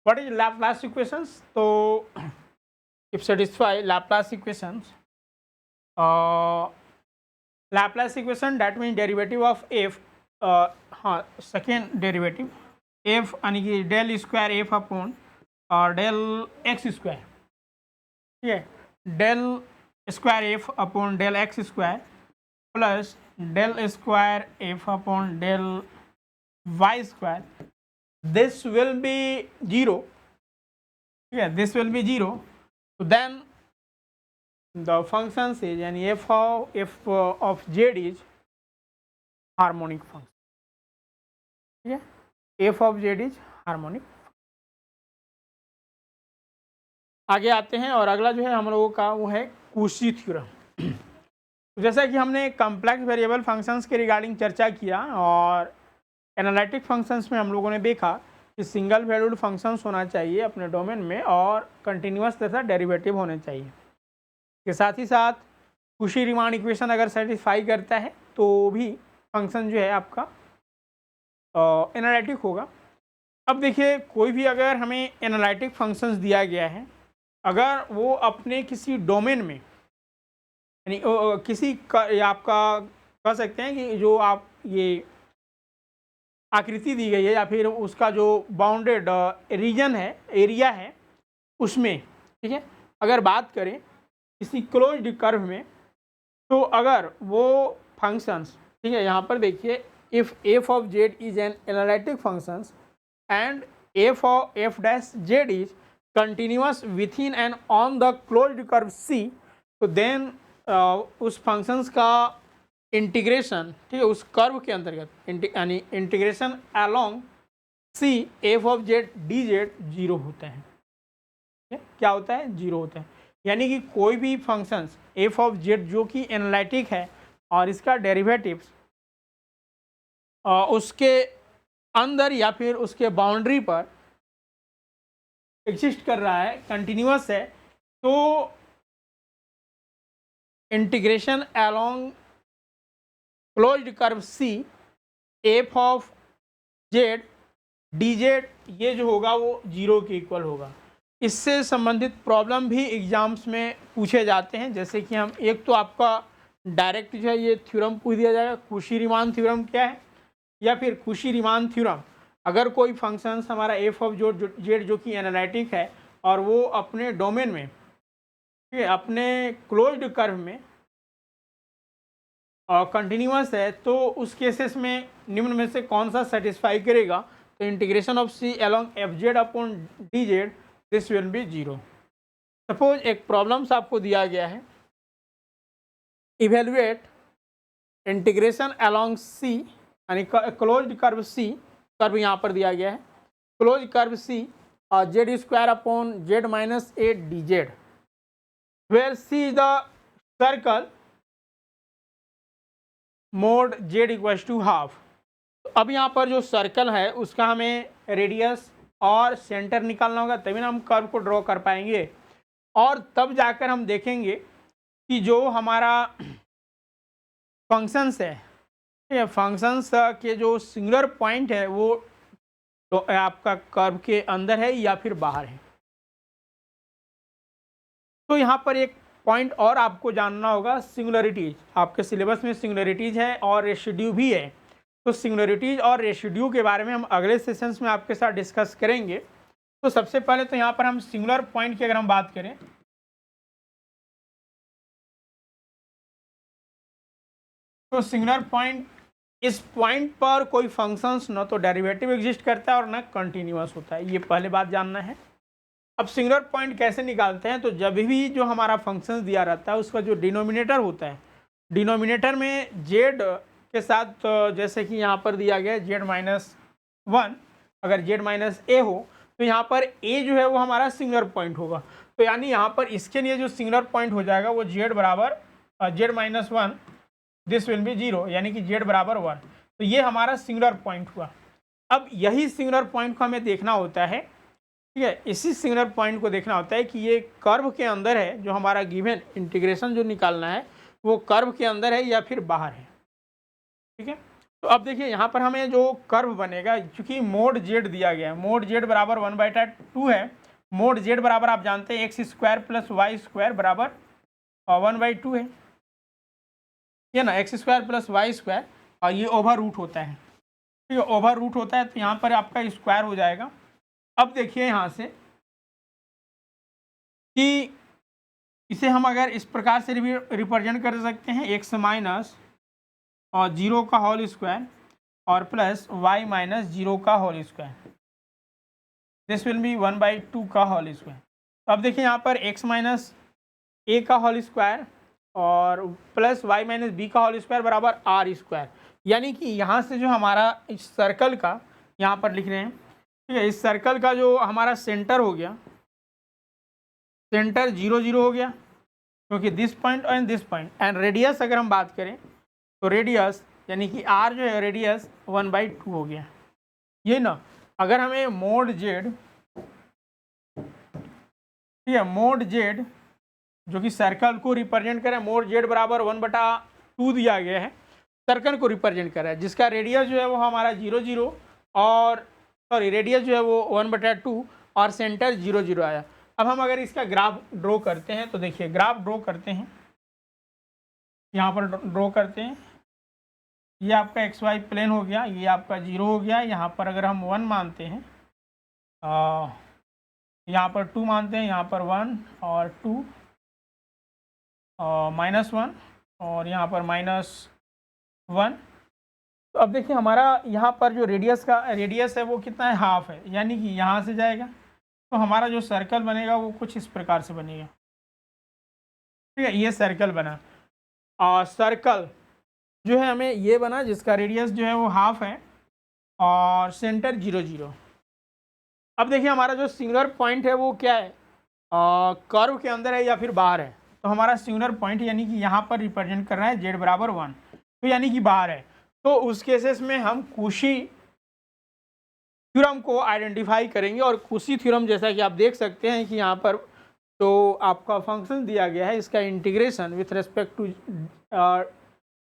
What is Laplace equations? तो if satisfy Laplace equations, Laplace equation that mean derivative of f, हाँ second derivative F यानी कि del square F upon del X square, ठीक है, del square F upon del X square plus del square F upon del Y square, this will be zero, ठीक है, this will be zero, तो then the function is यानी F of Z is harmonic function, ठीक है, F of Z is harmonic. आगे आते हैं और अगला जो है हम लोगों का वो है कूशी थ्योरम। जैसा कि हमने कॉम्प्लेक्स वेरिएबल फंक्शंस के रिगार्डिंग चर्चा किया और एनालिटिक फंक्शंस में हम लोगों ने देखा कि सिंगल वैल्यूड फंक्शंस होना चाहिए अपने डोमेन में और कंटिन्यूअस तथा डेरिवेटिव होने चाहिए। के साथ ही साथ कूशी रीमान इक्वेशन अगर सेटिस्फाई करता है तो भी फंक्शन जो है आपका एनालिटिक होगा। अब देखिए कोई भी अगर हमें एनालिटिक फंक्शंस दिया गया है, अगर वो अपने किसी डोमेन में यानी किसी आपका कह सकते हैं कि जो आप ये आकृति दी गई है या फिर उसका जो बाउंडेड रीजन है, एरिया है, उसमें, ठीक है, अगर बात करें किसी क्लोज्ड कर्व में, तो अगर वो फंक्शंस, ठीक है, यहाँ पर देखिए if f of Z is an analytic functions and f of f dash z is continuous with in and on the closed curve सी, तो देन उस फंक्शंस का इंटीग्रेशन, ठीक है, उस कर्व के अंतर्गत यानी integration along C F of Z D Z zero होता है, ठीक है, क्या होता है, जीरो होता है। यानी कि कोई भी फंक्शंस एफ ऑफ जेड जो कि एनालिटिक है और इसका डेरिवेटिव्स उसके अंदर या फिर उसके बाउंड्री पर एग्जिस्ट कर रहा है, कंटिन्यूअस है, तो integration along closed curve C F of Z D Z ये जो होगा वो जीरो के इक्वल होगा। इससे संबंधित प्रॉब्लम भी एग्जाम्स में पूछे जाते हैं, जैसे कि हम एक तो आपका डायरेक्ट जो है ये थ्योरम पूछ दिया जाएगा, कूशी रीमान थ्योरम क्या है, या फिर कूशी रीमान थ्योरम अगर कोई फंक्शंस हमारा एफ ऑफ जेड जो कि एनालिटिक है और वो अपने डोमेन में, ठीक है, अपने क्लोज्ड कर्व में कंटिन्यूअस है, तो उस केसेस में निम्न में से कौन सा सेटिस्फाई करेगा, तो integration of C along F Z upon D Z this will be zero. Suppose एक प्रॉब्लम्स आपको दिया गया है, इवेलुएट इंटीग्रेशन अलोंग सी यानी क्लोज्ड कर्व सी, कर्व यहाँ पर दिया गया है, close curve C Z square upon Z minus A D Z, where C is the circle mod Z equals to half. अब यहाँ पर जो सर्कल है उसका हमें रेडियस और सेंटर निकालना होगा, तभी ना हम कर्व को ड्रॉ कर पाएंगे और तब जाकर हम देखेंगे कि जो हमारा फंक्शंस है, फंक्शंस के जो सिंगुलर पॉइंट है वो तो आपका कर्व के अंदर है या फिर बाहर है। तो यहाँ पर एक पॉइंट और आपको जानना होगा, सिंगुलरिटीज। आपके सिलेबस में सिंगुलरिटीज है और रेसिड्यू भी है, तो सिंगुलरिटीज और रेसिड्यू के बारे में हम अगले सेशंस में आपके साथ डिस्कस करेंगे। तो सबसे पहले तो यहाँ पर हम सिंगुलर पॉइंट की अगर हम बात करें, तो सिंगुलर पॉइंट, इस पॉइंट पर कोई फंक्शंस न तो डेरिवेटिव एग्जिस्ट करता है और न कंटिन्यूअस होता है, ये पहले बात जानना है। अब सिंगुलर पॉइंट कैसे निकालते हैं, तो जब भी जो हमारा फंक्शंस दिया रहता है उसका जो डिनोमिनेटर होता है, डिनोमिनेटर में जेड के साथ जैसे कि यहाँ पर दिया गया है जेड माइनस वन, अगर जेड माइनस ए हो तो यहाँ पर ए जो है वो हमारा सिंगुलर पॉइंट होगा। तो यानी यहाँ पर इसके लिए जो सिंगुलर पॉइंट हो जाएगा वो जेड बराबर Z minus one, this will be zero, यानी कि जेड बराबर वन। तो ये हमारा सिंगुलर पॉइंट हुआ। अब यही सिंगुलर पॉइंट को हमें देखना होता है, ठीक है, इसी सिंगुलर पॉइंट को देखना होता है कि ये कर्व के अंदर है, जो हमारा गिवन इंटीग्रेशन जो निकालना है वो कर्व के अंदर है या फिर बाहर है, ठीक है। तो अब देखिए यहाँ पर हमें जो कर्व बनेगा, क्योंकि मोड जेड दिया गया है, मोड जेड बराबर 1/2 है, मोड जेड बराबर आप जानते हैं X square plus Y square बराबर 1/2 है, ये ना, X square plus Y square, और ये ओवर रूट होता है, ठीक है, ओवर रूट होता है, तो यहाँ पर आपका स्क्वायर हो जाएगा। अब देखिए यहाँ से कि इसे हम अगर इस प्रकार से रिप्रेजेंट कर सकते हैं, एक्स माइनस और 0 का होल स्क्वायर और प्लस वाई माइनस 0 का whole square, this will be 1/2 का होल स्क्वायर। तो अब देखिए यहाँ पर एक्स माइनस ए का होल स्क्वायर और प्लस वाई माइनस बी का होल स्क्वायर बराबर आर स्क्वायर, यानी कि यहाँ से जो हमारा इस सर्कल का, यहाँ पर लिख रहे हैं, ठीक है, इस सर्कल का जो हमारा सेंटर हो गया, सेंटर 0 0 हो गया, क्योंकि this point and this point, and radius अगर हम बात करें तो रेडियस यानी कि आर जो है रेडियस 1/2 हो गया, ये ना। अगर हमें मोड जेड, ठीक है, मोड जेड जो कि सर्कल को रिप्रेजेंट करे, मोड जेड बराबर 1/2 दिया गया है, सर्कल को रिप्रेजेंट कर रहा है, जिसका रेडियस जो है वो हमारा 0 0 और रेडियस जो है वो 1/2 और सेंटर 0 0 आया। अब हम अगर इसका ग्राफ ड्रॉ करते हैं तो देखिए, ग्राफ ड्रॉ करते हैं, यहाँ पर ड्रॉ करते हैं, ये आपका एक्स वाई प्लेन हो गया, ये आपका 0 हो गया, यहाँ पर अगर हम 1 मानते हैं, यहाँ पर 2 मानते हैं, यहाँ पर 1 और 2 -1 और यहाँ पर -1। तो अब देखिए हमारा यहाँ पर जो रेडियस है वो कितना है, हाफ है, यानी कि यहाँ से जाएगा तो हमारा जो सर्कल बनेगा वो कुछ इस प्रकार से बनेगा, ठीक है, ये सर्कल बना, और सर्कल जो है हमें ये बना जिसका रेडियस जो है वो हाफ है और सेंटर 0 0। अब देखिए हमारा जो सिंगुलर पॉइंट है वो क्या है, कर्व के अंदर है या फिर बाहर है, तो हमारा सिंगुलर पॉइंट यानी कि यहाँ पर रिप्रेजेंट कर रहा है जेड बराबर 1, तो यानी कि बाहर है, तो उस केसेस में हम कुशी थ्योरम को आइडेंटिफाई करेंगे। और कुशी थ्योरम जैसा कि आप देख सकते हैं कि यहाँ पर तो आपका फंक्शन दिया गया है, इसका integration with respect to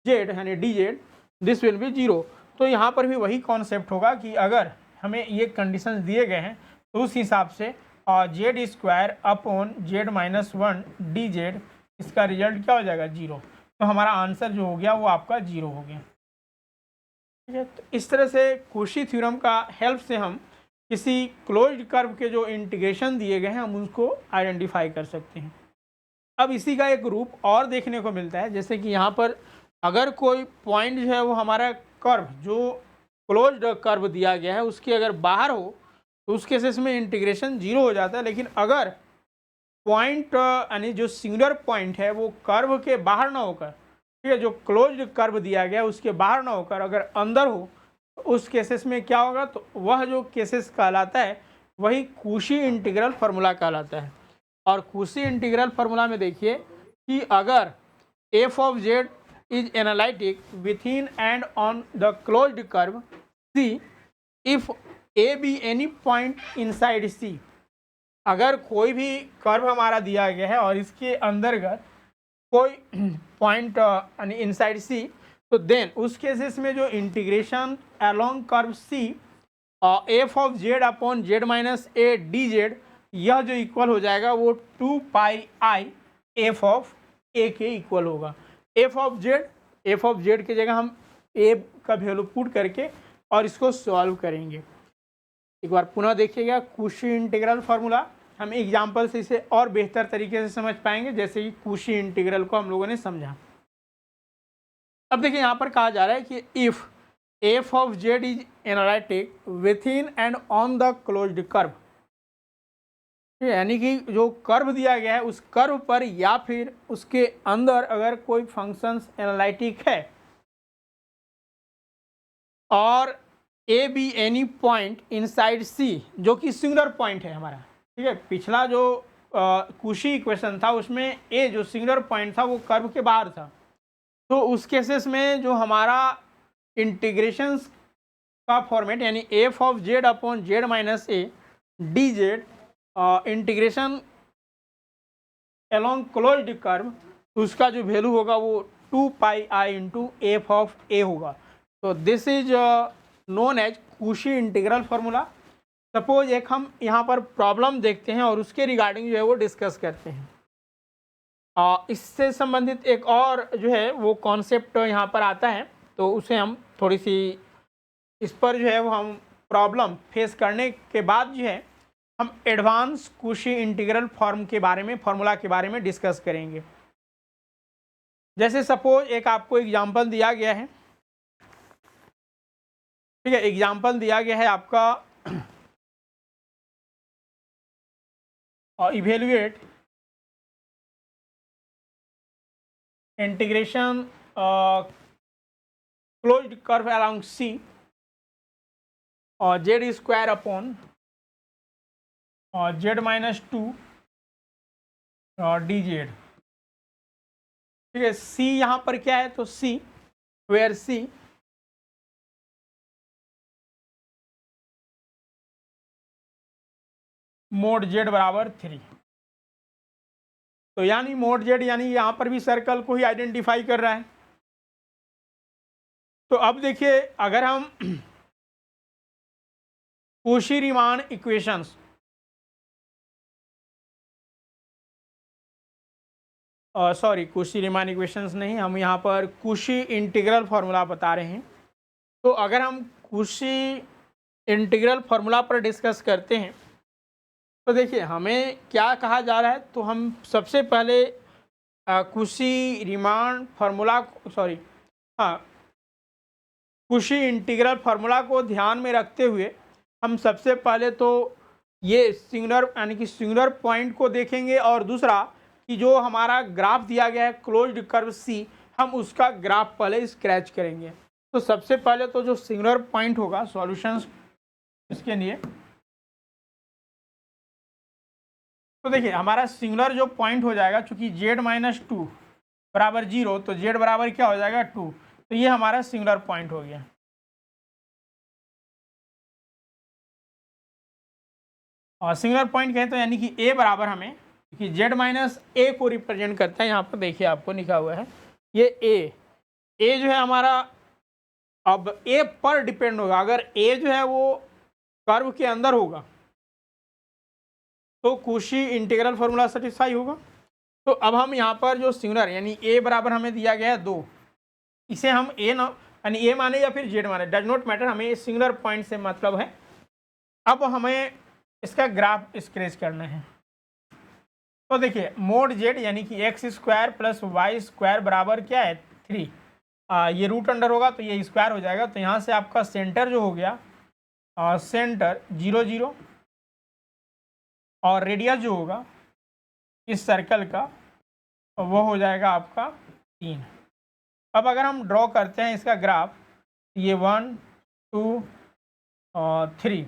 z यानी d Z, this will be 0। तो यहाँ पर भी वही कॉन्सेप्ट होगा कि अगर हमें ये कंडीशंस दिए गए हैं तो उस हिसाब से Z square upon Z -1 D Z, इसका रिजल्ट क्या हो जाएगा, 0। तो हमारा आंसर जो हो गया वो आपका 0 हो गया, ठीक है। तो इस तरह से कुशी थ्योरम का हेल्प से हम किसी क्लोज्ड कर्व के जो इंटीग्रेशन दिए गए हैं हम उसको आइडेंटिफाई कर सकते हैं। अब इसी का एक रूप और देखने को मिलता है, जैसे कि यहाँ पर अगर कोई पॉइंट जो है वो हमारा कर्व जो क्लोज्ड कर्व दिया गया है उसके अगर बाहर हो तो उस केसेस में इंटीग्रेशन 0 हो जाता है, लेकिन अगर पॉइंट यानी जो सिंगुलर पॉइंट है वो कर्व के बाहर ना होकर, ठीक है, जो क्लोज्ड कर्व दिया गया है उसके बाहर ना होकर अगर अंदर हो तो उस केसेस में क्या होगा, तो वह जो केसेस कहलाता है वही कुशी इंटीग्रल फार्मूला कहलाता है। और कुशी इंटीग्रल फार्मूला में देखिए कि अगर F of Z is analytic within and on the closed curve C, if A be any point inside C, अगर कोई भी कर्व हमारा दिया गया है और इसके अंतर्गत कोई पॉइंट यानी इनसाइड सी, तो देन उस केसेस में जो integration along curve C F of Z upon Z -a D Z, यह जो इक्वल हो जाएगा वो 2πi एफ ऑफ ए के इक्वल होगा। एफ ऑफ जेड की जगह हम ए का वैल्यू पुट करके और इसको सॉल्व करेंगे। एक बार पुनः देखिएगा कुशी इंटीग्रल फार्मूला, हम एग्जाम्पल से इसे और बेहतर तरीके से समझ पाएंगे, जैसे कि कुशी इंटीग्रल को हम लोगों ने समझा। अब देखिए यहाँ पर कहा जा रहा है कि if F of Z is analytic within and on the closed curve, यानी कि जो कर्व दिया गया है उस कर्व पर या फिर उसके अंदर अगर कोई फंक्शंस एनालिटिक है और A be any point inside C, जो कि सिंगुलर पॉइंट है हमारा, ठीक है। पिछला जो कुशी इक्वेशन था उसमें ए जो सिंगुलर पॉइंट था वो कर्व के बाहर था, तो उस केसेस में जो हमारा इंटीग्रेशंस का फॉर्मेट यानी F of Z upon Z -a D Z integration along closed curve, तो उसका जो वैल्यू होगा वो 2πi into F of A होगा। तो this is known as Cauchy integral formula. Suppose एक हम यहाँ पर प्रॉब्लम देखते हैं और उसके रिगार्डिंग जो है वो डिस्कस करते हैं। इससे संबंधित एक और जो है वो कॉन्सेप्ट यहाँ पर आता है, तो उसे हम थोड़ी सी इस पर जो है वो हम प्रॉब्लम फेस करने के बाद जो है हम एडवांस कूशी इंटीग्रल फॉर्म के बारे में, फार्मूला के बारे में डिस्कस करेंगे। जैसे सपोज एक आपको एग्जांपल दिया गया है, ठीक है, एग्जांपल दिया गया है आपका और evaluate integration closed curve along c और जेड स्क्वायर अपॉन और z-2 और dz। ठीक है, c यहाँ पर क्या है, तो c where c mod z बराबर 3। तो यानी मोड z यानी यहाँ पर भी सर्कल को ही आइडेंटिफाई कर रहा है। तो अब देखिए, अगर हम कूशी-रीमान इक्वेशंस सॉरी कूशी-रीमान इक्वेशंस नहीं, हम यहाँ पर कूशी इंटीग्रल फार्मूला बता रहे हैं। तो अगर हम कूशी इंटीग्रल फार्मूला पर डिस्कस करते हैं तो देखिए हमें क्या कहा जा रहा है। तो हम सबसे पहले कूशी-रीमान फार्मूला कूशी इंटीग्रल फार्मूला को ध्यान में रखते हुए हम सबसे पहले तो ये सिंगुलर यानी कि सिंगुलर पॉइंट को देखेंगे, और दूसरा कि जो हमारा ग्राफ दिया गया है क्लोज्ड कर्व सी, हम उसका ग्राफ पहले स्क्रैच करेंगे। तो सबसे पहले तो जो सिंगुलर पॉइंट होगा सॉल्यूशंस इसके लिए, तो देखिए हमारा सिंगुलर जो पॉइंट हो जाएगा, चूंकि z-2 बराबर 0, तो z बराबर क्या हो जाएगा 2, तो ये हमारा सिंगुलर पॉइंट हो गया। और सिंगुलर पॉइंट कहें तो यानी कि a बराबर हमें कि z-a को रिप्रेजेंट करता है। यहाँ पर देखिए आपको लिखा हुआ है ये a जो है हमारा, अब a पर डिपेंड होगा। अगर a जो है वो कर्व के अंदर होगा तो कूशी इंटीग्रल फार्मूला सेटिस्फाई होगा। तो अब हम यहाँ पर जो सिंगुलर यानी a बराबर हमें दिया गया है 2, इसे हम a यानी a माने या फिर z माने, डज नॉट मैटर, हमें सिंगुलर पॉइंट से मतलब है। अब हमें इसका ग्राफ स्केच करना है। तो देखिए मोड z यानी कि X square plus Y square बराबर क्या है 3, ये रूट अंडर होगा तो ये स्क्वायर हो जाएगा। तो यहाँ से आपका सेंटर जो हो गया सेंटर 0 0 और रेडियस जो होगा इस सर्कल का वो हो जाएगा आपका 3। अब अगर हम ड्रॉ करते हैं इसका ग्राफ, ये 1 2 और 3,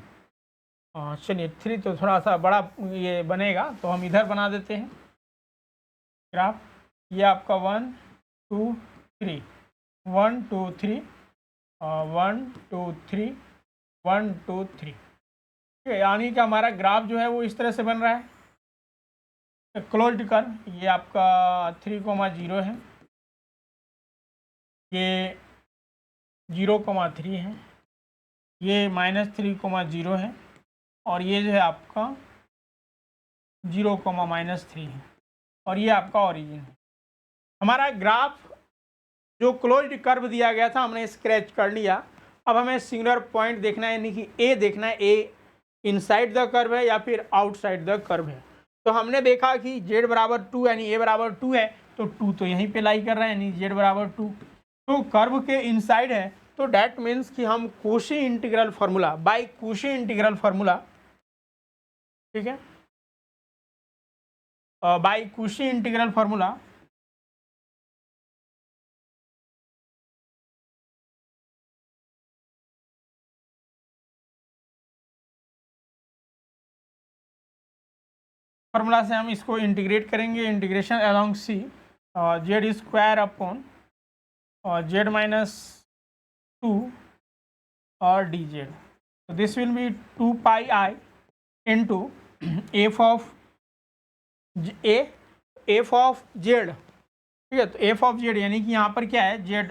चलिए 3 तो थोड़ा सा बड़ा ये बनेगा तो हम इधर बना देते हैं ग्राफ। ये आपका 1 2 3 1 2 3 1 2 3 1 2 3, ठीक है, यानी कि हमारा ग्राफ जो है वो इस तरह से बन रहा है क्लोज्ड कर्व। ये आपका 3,0 है, ये 0,3 है, ये -3,0 है, और ये जो है आपका 0,-3 है, और ये आपका ओरिजिन है। हमारा ग्राफ जो क्लोज्ड कर्व दिया गया था हमने स्क्रैच कर लिया। अब हमें सिंगुलर पॉइंट देखना है, यानी कि ए देखना है, ए इनसाइड द कर्व है या फिर आउटसाइड द कर्व है। तो हमने देखा कि z बराबर 2 यानी a बराबर 2 है, तो 2 तो यहीं पे लाई कर रहा है, यानी z बराबर 2 तो कर्व के इनसाइड है। तो डैट मीन्स कि हम Cauchy integral formula by Cauchy integral formula, ठीक है, by Cauchy integral formula formula से हम इसको इंटीग्रेट करेंगे। Integration along c Z square upon z-2 और dz। So this will be 2 pi I into f of z, ठीक है। तो f of z यानी कि यहाँ पर क्या है z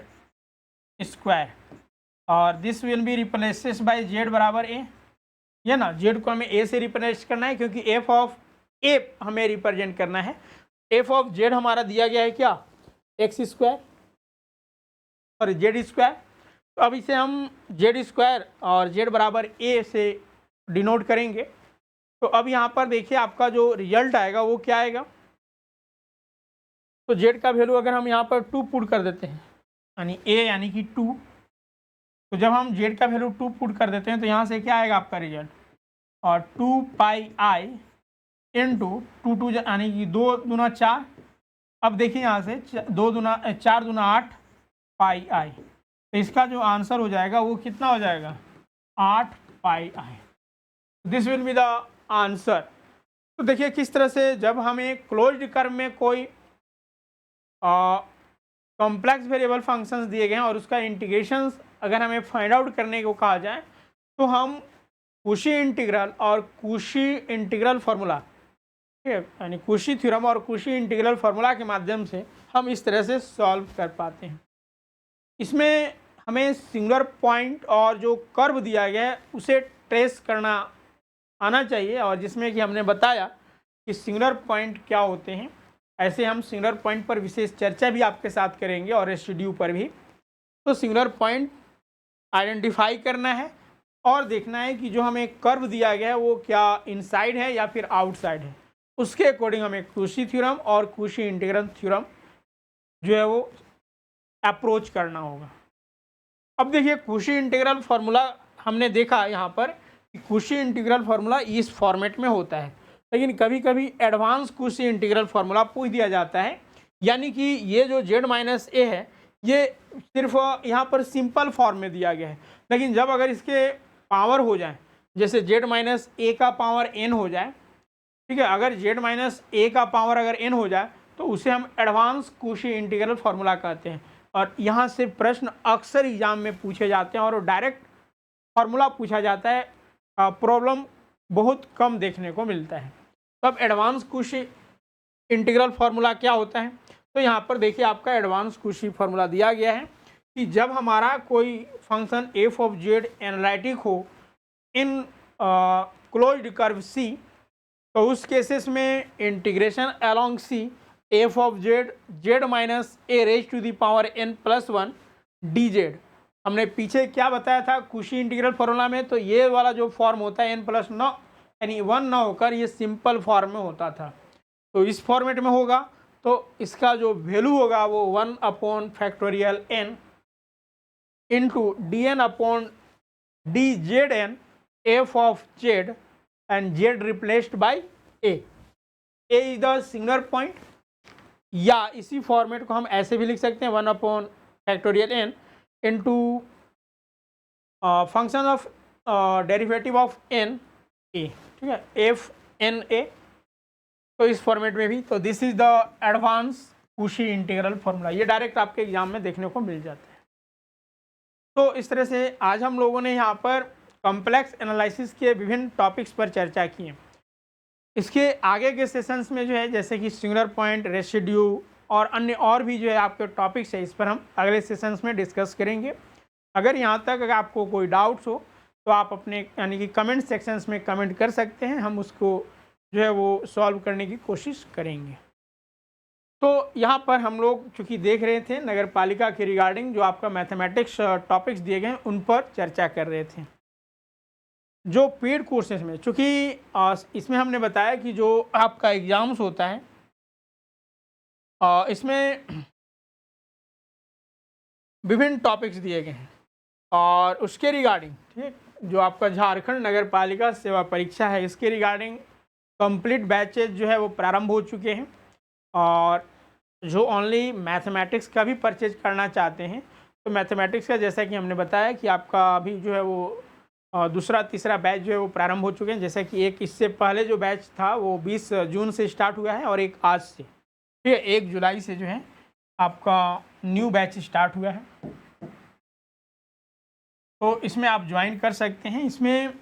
स्क्वायर, और this will be replaces by Z बराबर ए, ये ना जेड को हमें ए से रिप्लेस करना है क्योंकि एफ ऑफ ए हमें रिप्रेजेंट करना है। एफ ऑफ जेड हमारा दिया गया है क्या, एक्स स्क्वायर और जेड स्क्वायर। तो अब इसे हम जेड स्क्वायर और जेड बराबर ए से डिनोट करेंगे। तो अब यहाँ पर देखिए आपका जो रिजल्ट आएगा वो क्या आएगा, तो जेड का वैल्यू अगर हम यहाँ पर 2 पुट कर देते हैं यानी ए यानी कि 2, तो जब हम जेड का वैल्यू 2 पुट कर देते हैं तो यहाँ से क्या आएगा आपका रिजल्ट, और 2 पाई आई इंटू 2 यानी कि 2 दूना 4। अब देखिए यहाँ से 4 दूना 8 पाई आई, तो इसका जो आंसर हो जाएगा वो कितना हो जाएगा, 8 pi i. This will be the answer. तो देखिए किस तरह से जब हमें क्लोज्ड कर्व में कोई कॉम्प्लेक्स वेरिएबल फंक्शंस दिए गए हैं और उसका इंटीग्रेशंस अगर हमें फाइंड आउट करने को कहा जाए तो हम कुशी इंटीग्रल और कुशी इंटीग्रल फार्मूला, ठीक है, यानी कुशी थ्योरम और कुशी इंटीग्रल फार्मूला के माध्यम से हम इस तरह से सॉल्व कर पाते हैं। इसमें हमें सिंगुलर पॉइंट और जो कर्व दिया गया है उसे ट्रेस करना आना चाहिए, और जिसमें कि हमने बताया कि सिंगुलर पॉइंट क्या होते हैं। ऐसे हम सिंगुलर पॉइंट पर विशेष चर्चा भी आपके साथ करेंगे और रेसिड्यू पर भी। तो सिंगुलर पॉइंट आइडेंटिफाई करना है और देखना है कि जो हमें कर्व दिया गया है वो क्या इनसाइड है या फिर आउटसाइड है, उसके अकॉर्डिंग हमें कुशी थ्योरम और कुशी इंटीग्रल थ्योरम जो है वो अप्रोच करना होगा। अब देखिए कुशी इंटीग्रल फार्मूला हमने देखा यहाँ पर कि कुशी इंटीग्रल फार्मूला इस फॉर्मेट में होता है, लेकिन कभी कभी एडवांस कुशी इंटीग्रल फार्मूला पूछ दिया जाता है, यानी कि ये जो z माइनस ए है ये सिर्फ यहाँ पर सिंपल फॉर्म में दिया गया है, लेकिन जब अगर इसके पावर हो जाए, जैसे z माइनस ए का पावर n हो जाए, ठीक है, अगर z माइनस ए का पावर अगर n हो जाए तो उसे हम एडवांस कुशी इंटीग्रल फार्मूला कहते हैं। और यहाँ से प्रश्न अक्सर एग्जाम में पूछे जाते हैं और डायरेक्ट फार्मूला पूछा जाता है, प्रॉब्लम बहुत कम देखने को मिलता है। तब एडवांस कुशी इंटीग्रल फार्मूला क्या होता है, तो यहाँ पर देखिए आपका एडवांस कुशी फार्मूला दिया गया है कि जब हमारा कोई function F of Z analytic हो इन क्लोज्ड कर्व सी, तो उस केसेस में integration along C F of Z Z minus A raise to the power n plus 1 D Z. हमने पीछे क्या बताया था कुशी इंटीग्रल फार्मूला में, तो ये वाला जो फॉर्म होता है n प्लस 9 यानी 1 ना होकर ये सिंपल फॉर्म में होता था, तो इस फॉर्मेट में होगा तो इसका जो वैल्यू होगा वो 1 upon factorial n into D N upon D Z N F of Z and Z replaced by A is the singular point. या इसी फॉर्मेट को हम ऐसे भी लिख सकते हैं 1 upon factorial n into function of derivative of n ए, ठीक है, एफ एन ए, तो इस फॉर्मेट में भी। तो दिस इज द एडवांस कुशी इंटीग्रल फार्मूला, ये डायरेक्ट आपके एग्जाम में देखने को मिल जाता है। तो इस तरह से आज हम लोगों ने यहाँ पर कॉम्प्लेक्स एनालिसिस के विभिन्न टॉपिक्स पर चर्चा की है। इसके आगे के सेशंस में जो है जैसे कि सिंगुलर पॉइंट, रेसिड्यू और अन्य और भी जो है आपके टॉपिक्स है, इस पर हम अगले सेशंस में डिस्कस करेंगे। अगर यहाँ तक अगर आपको कोई डाउट्स हो तो आप अपने यानी कि कमेंट सेक्शंस में कमेंट कर सकते हैं, हम उसको जो है वो सॉल्व करने की कोशिश करेंगे। तो यहाँ पर हम लोग चूँकि देख रहे थे नगर पालिका के रिगार्डिंग जो आपका मैथमेटिक्स टॉपिक्स दिए गए उन पर चर्चा कर रहे थे। जो पेड कोर्सेज में चूँकि इसमें हमने बताया कि जो आपका एग्ज़ाम्स होता है इसमें विभिन्न टॉपिक्स दिए गए हैं और उसके रिगार्डिंग, ठीक, जो आपका झारखंड नगर पालिका सेवा परीक्षा है इसके रिगार्डिंग कंप्लीट बैचेज जो है वो प्रारंभ हो चुके हैं। और जो ओनली मैथमेटिक्स का भी परचेज करना चाहते हैं तो मैथमेटिक्स का जैसा कि हमने बताया कि आपका अभी जो है वो दूसरा तीसरा बैच जो है वो प्रारंभ हो चुके हैं। जैसे कि एक इससे पहले जो बैच था वो 20 जून से स्टार्ट हुआ है और एक आज से, ठीक है, 1 जुलाई से जो है आपका न्यू बैच स्टार्ट हुआ है। तो इसमें आप ज्वाइन कर सकते हैं। इसमें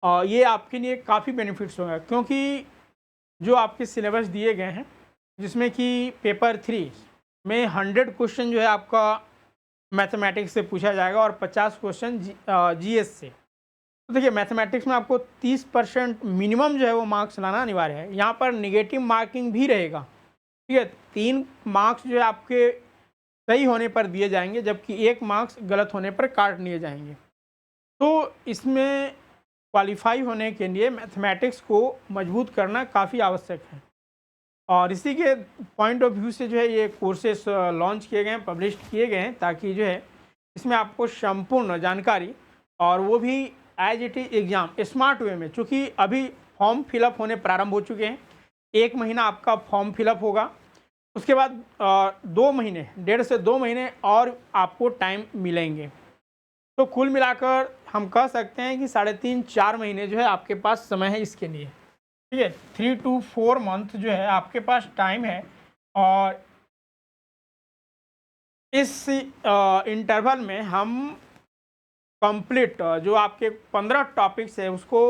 ये आपके लिए काफ़ी बेनिफिट्स होगा क्योंकि जो आपके सिलेबस दिए गए हैं जिसमें कि पेपर 3 में 100 क्वेश्चन जो है आपका मैथमेटिक्स से पूछा जाएगा और 50 क्वेश्चन जीएस से। तो देखिए मैथमेटिक्स में आपको 30% मिनिमम जो है वो मार्क्स लाना अनिवार्य है। यहाँ पर निगेटिव मार्किंग भी रहेगा, ठीक है। 3 मार्क्स जो है आपके सही होने पर दिए जाएंगे, जबकि 1 मार्क्स गलत होने पर काट लिए जाएंगे। तो इसमें क्वालिफाई होने के लिए मैथमेटिक्स को मजबूत करना काफ़ी आवश्यक है, और इसी के पॉइंट ऑफ व्यू से जो है ये कोर्सेस लॉन्च किए गए हैं, पब्लिश किए गए हैं, ताकि जो है इसमें आपको संपूर्ण जानकारी, और वो भी as it is exam smart way में, चूँकि अभी फॉर्म फिलअप होने प्रारंभ हो चुके हैं। 1 महीना आपका फॉर्म फिलअप होगा, उसके बाद 2 महीने, 1.5 से 2 महीने और आपको टाइम मिलेंगे। तो कुल मिलाकर हम कह सकते हैं कि 3.5-4 महीने जो है आपके पास समय है इसके लिए, ठीक है। 3 to 4 मंथ जो है आपके पास टाइम है, और इस इंटरवल में हम कंप्लीट जो आपके 15 टॉपिक्स है उसको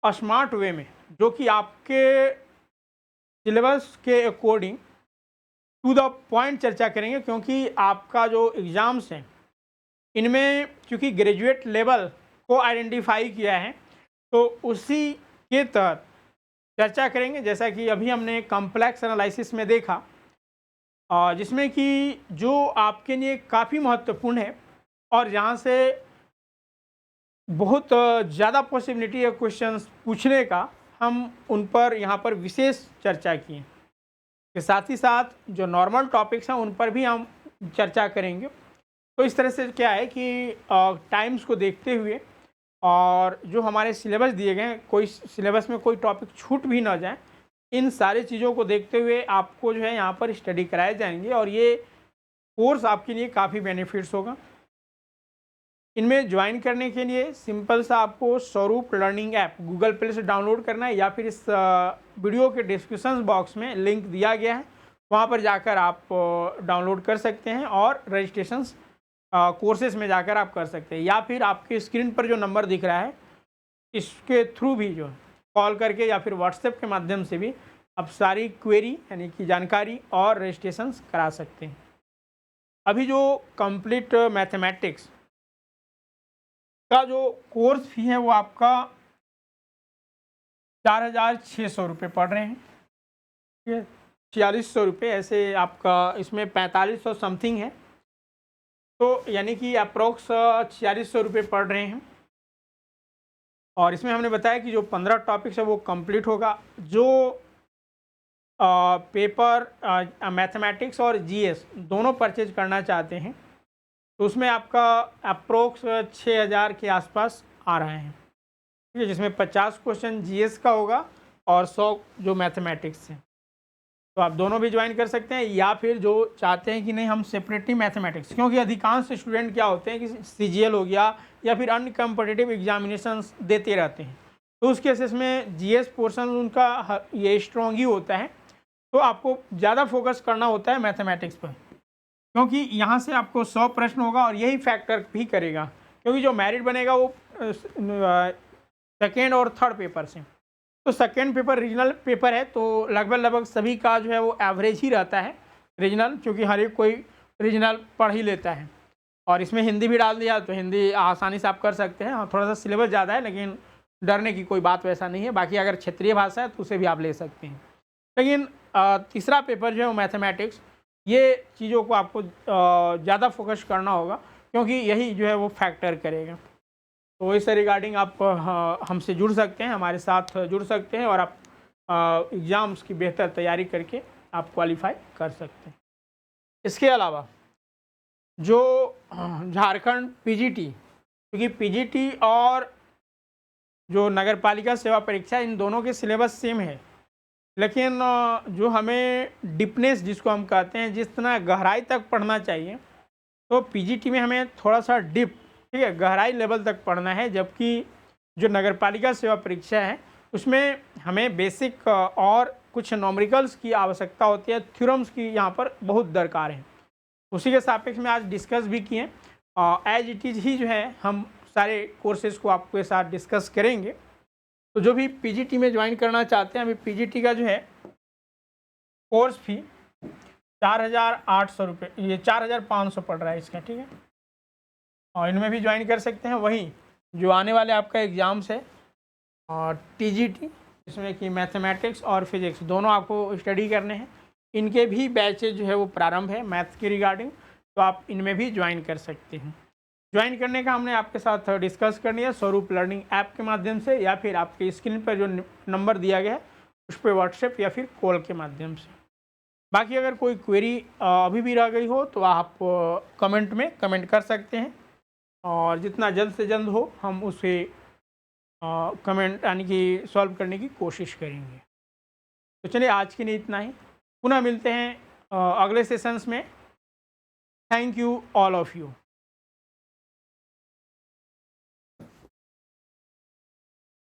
स्मार्ट वे में, जो कि आपके सिलेबस के अकॉर्डिंग टू द पॉइंट चर्चा करेंगे, क्योंकि आपका जो एग्ज़ाम्स हैं इनमें क्योंकि ग्रेजुएट लेवल को आइडेंटिफाई किया है, तो उसी के तहत चर्चा करेंगे। जैसा कि अभी हमने कॉम्प्लेक्स एनालिसिस में देखा, जिसमें कि जो आपके लिए काफ़ी महत्वपूर्ण है और जहाँ से बहुत ज़्यादा पॉसिबिलिटी है क्वेश्चंस पूछने का, हम उन पर यहाँ पर विशेष चर्चा किए। के साथ ही साथ जो नॉर्मल टॉपिक्स हैं उन पर भी हम चर्चा करेंगे। तो इस तरह से क्या है कि टाइम्स को देखते हुए और जो हमारे सिलेबस दिए गए हैं, कोई सिलेबस में कोई टॉपिक छूट भी ना जाए, इन सारे चीज़ों को देखते हुए आपको जो है यहाँ पर स्टडी कराए जाएंगे, और ये कोर्स आपके लिए काफ़ी बेनिफिट्स होगा। इनमें ज्वाइन करने के लिए सिंपल सा आपको स्वरूप लर्निंग ऐप गूगल प्ले से डाउनलोड करना है, या फिर इस वीडियो के डिस्क्रिप्शन बॉक्स में लिंक दिया गया है, वहाँ पर जाकर आप डाउनलोड कर सकते हैं और रजिस्ट्रेशन कोर्सेज में जाकर आप कर सकते हैं, या फिर आपके स्क्रीन पर जो नंबर दिख रहा है इसके थ्रू भी जो कॉल करके या फिर व्हाट्सएप के माध्यम से भी आप सारी क्वेरी यानी कि जानकारी और रजिस्ट्रेशन करा सकते हैं। अभी जो कंप्लीट मैथमेटिक्स का जो कोर्स फी है वो आपका 4,600 रुपये पड़ रहे हैं, ठीक है। 4,600 रुपये ऐसे आपका इसमें 4,500 समथिंग है, तो यानी कि अप्रोक्स 4,600 रुपये पड़ रहे हैं। और इसमें हमने बताया कि जो 15 टॉपिक्स है वो कंप्लीट होगा। जो पेपर मैथमेटिक्स और जीएस दोनों परचेज करना चाहते हैं तो उसमें आपका अप्रोक्स 6,000 के आसपास आ रहे हैं, ठीक है, जिसमें 50 क्वेश्चन जीएस का होगा और 100 जो मैथमेटिक्स है। तो आप दोनों भी ज्वाइन कर सकते हैं, या फिर जो चाहते हैं कि नहीं हम सेपरेटली मैथमेटिक्स, क्योंकि अधिकांश स्टूडेंट क्या होते हैं कि सीजीएल हो गया या फिर अन्य कॉम्पिटिटिव एग्जामिनेशंस देते रहते हैं, तो उस केसेस में जीएस पोर्शन उनका ये स्ट्रॉन्ग ही होता है। तो आपको ज़्यादा फोकस करना होता है मैथमेटिक्स पर, क्योंकि यहाँ से आपको 100 प्रश्न होगा और यही फैक्टर भी करेगा, क्योंकि जो मेरिट बनेगा वो सेकेंड और थर्ड पेपर से। तो सेकेंड पेपर रीजनल पेपर है, तो लगभग सभी का जो है वो एवरेज ही रहता है रीजनल, क्योंकि हर एक कोई रीजनल पढ़ ही लेता है। और इसमें हिंदी भी डाल दिया तो हिंदी आसानी से आप कर सकते हैं। हाँ, थोड़ा सा सिलेबस ज़्यादा है, लेकिन डरने की कोई बात वैसा नहीं है। बाकी अगर क्षेत्रीय भाषा है तो उसे भी आप ले सकते हैं। लेकिन तीसरा पेपर जो है वो मैथमेटिक्स, ये चीज़ों को आपको ज़्यादा फोकस करना होगा, क्योंकि यही जो है वो फैक्टर करेगा। तो इससे रिगार्डिंग आप हमसे जुड़ सकते हैं, हमारे साथ जुड़ सकते हैं, और आप एग्ज़ाम्स की बेहतर तैयारी करके आप क्वालिफाई कर सकते हैं। इसके अलावा जो झारखंड पीजीटी, क्योंकि पीजीटी और जो नगर पालिका सेवा परीक्षा इन दोनों के सिलेबस सेम है, लेकिन जो हमें डिपनेस जिसको हम कहते हैं, जितना गहराई तक पढ़ना चाहिए, तो पीजीटी में हमें थोड़ा सा डिप, ठीक है, गहराई लेवल तक पढ़ना है, जबकि जो नगर पालिका सेवा परीक्षा है उसमें हमें बेसिक और कुछ नॉमरिकल्स की आवश्यकता होती है, थ्योरम्स की यहाँ पर बहुत दरकार है। उसी के सापेक्ष में आज डिस्कस भी किए। एज इट इज़ ही जो है हम सारे कोर्सेज़ को आपके साथ डिस्कस करेंगे। तो जो भी पीजीटी में ज्वाइन करना चाहते हैं, अभी पीजीटी का जो है कोर्स फी 4,800 रुपये, ये 4,500 पड़ रहा है इसका, ठीक है। और इनमें भी ज्वाइन कर सकते हैं। वहीं जो आने वाले आपका एग्ज़ाम्स है और TGT, इसमें कि मैथमेटिक्स और फिजिक्स दोनों आपको स्टडी करने हैं, इनके भी बैचेज जो है वो प्रारंभ है मैथ्स के रिगार्डिंग, तो आप इनमें भी ज्वाइन कर सकते हैं। ज्वाइन करने का हमने आपके साथ डिस्कस कर लिया स्वरूप लर्निंग ऐप के माध्यम से, या फिर आपके स्क्रीन पर जो नंबर दिया गया है उस पर व्हाट्सएप या फिर कॉल के माध्यम से। बाकी अगर कोई क्वेरी अभी भी रह गई हो तो आप कमेंट में कमेंट कर सकते हैं, और जितना जल्द से जल्द हो हम उसे कमेंट यानी कि सॉल्व करने की कोशिश करेंगे। तो चलिए आज के लिए इतना ही, पुनः मिलते हैं अगले सेशंस में। Thank you all of you.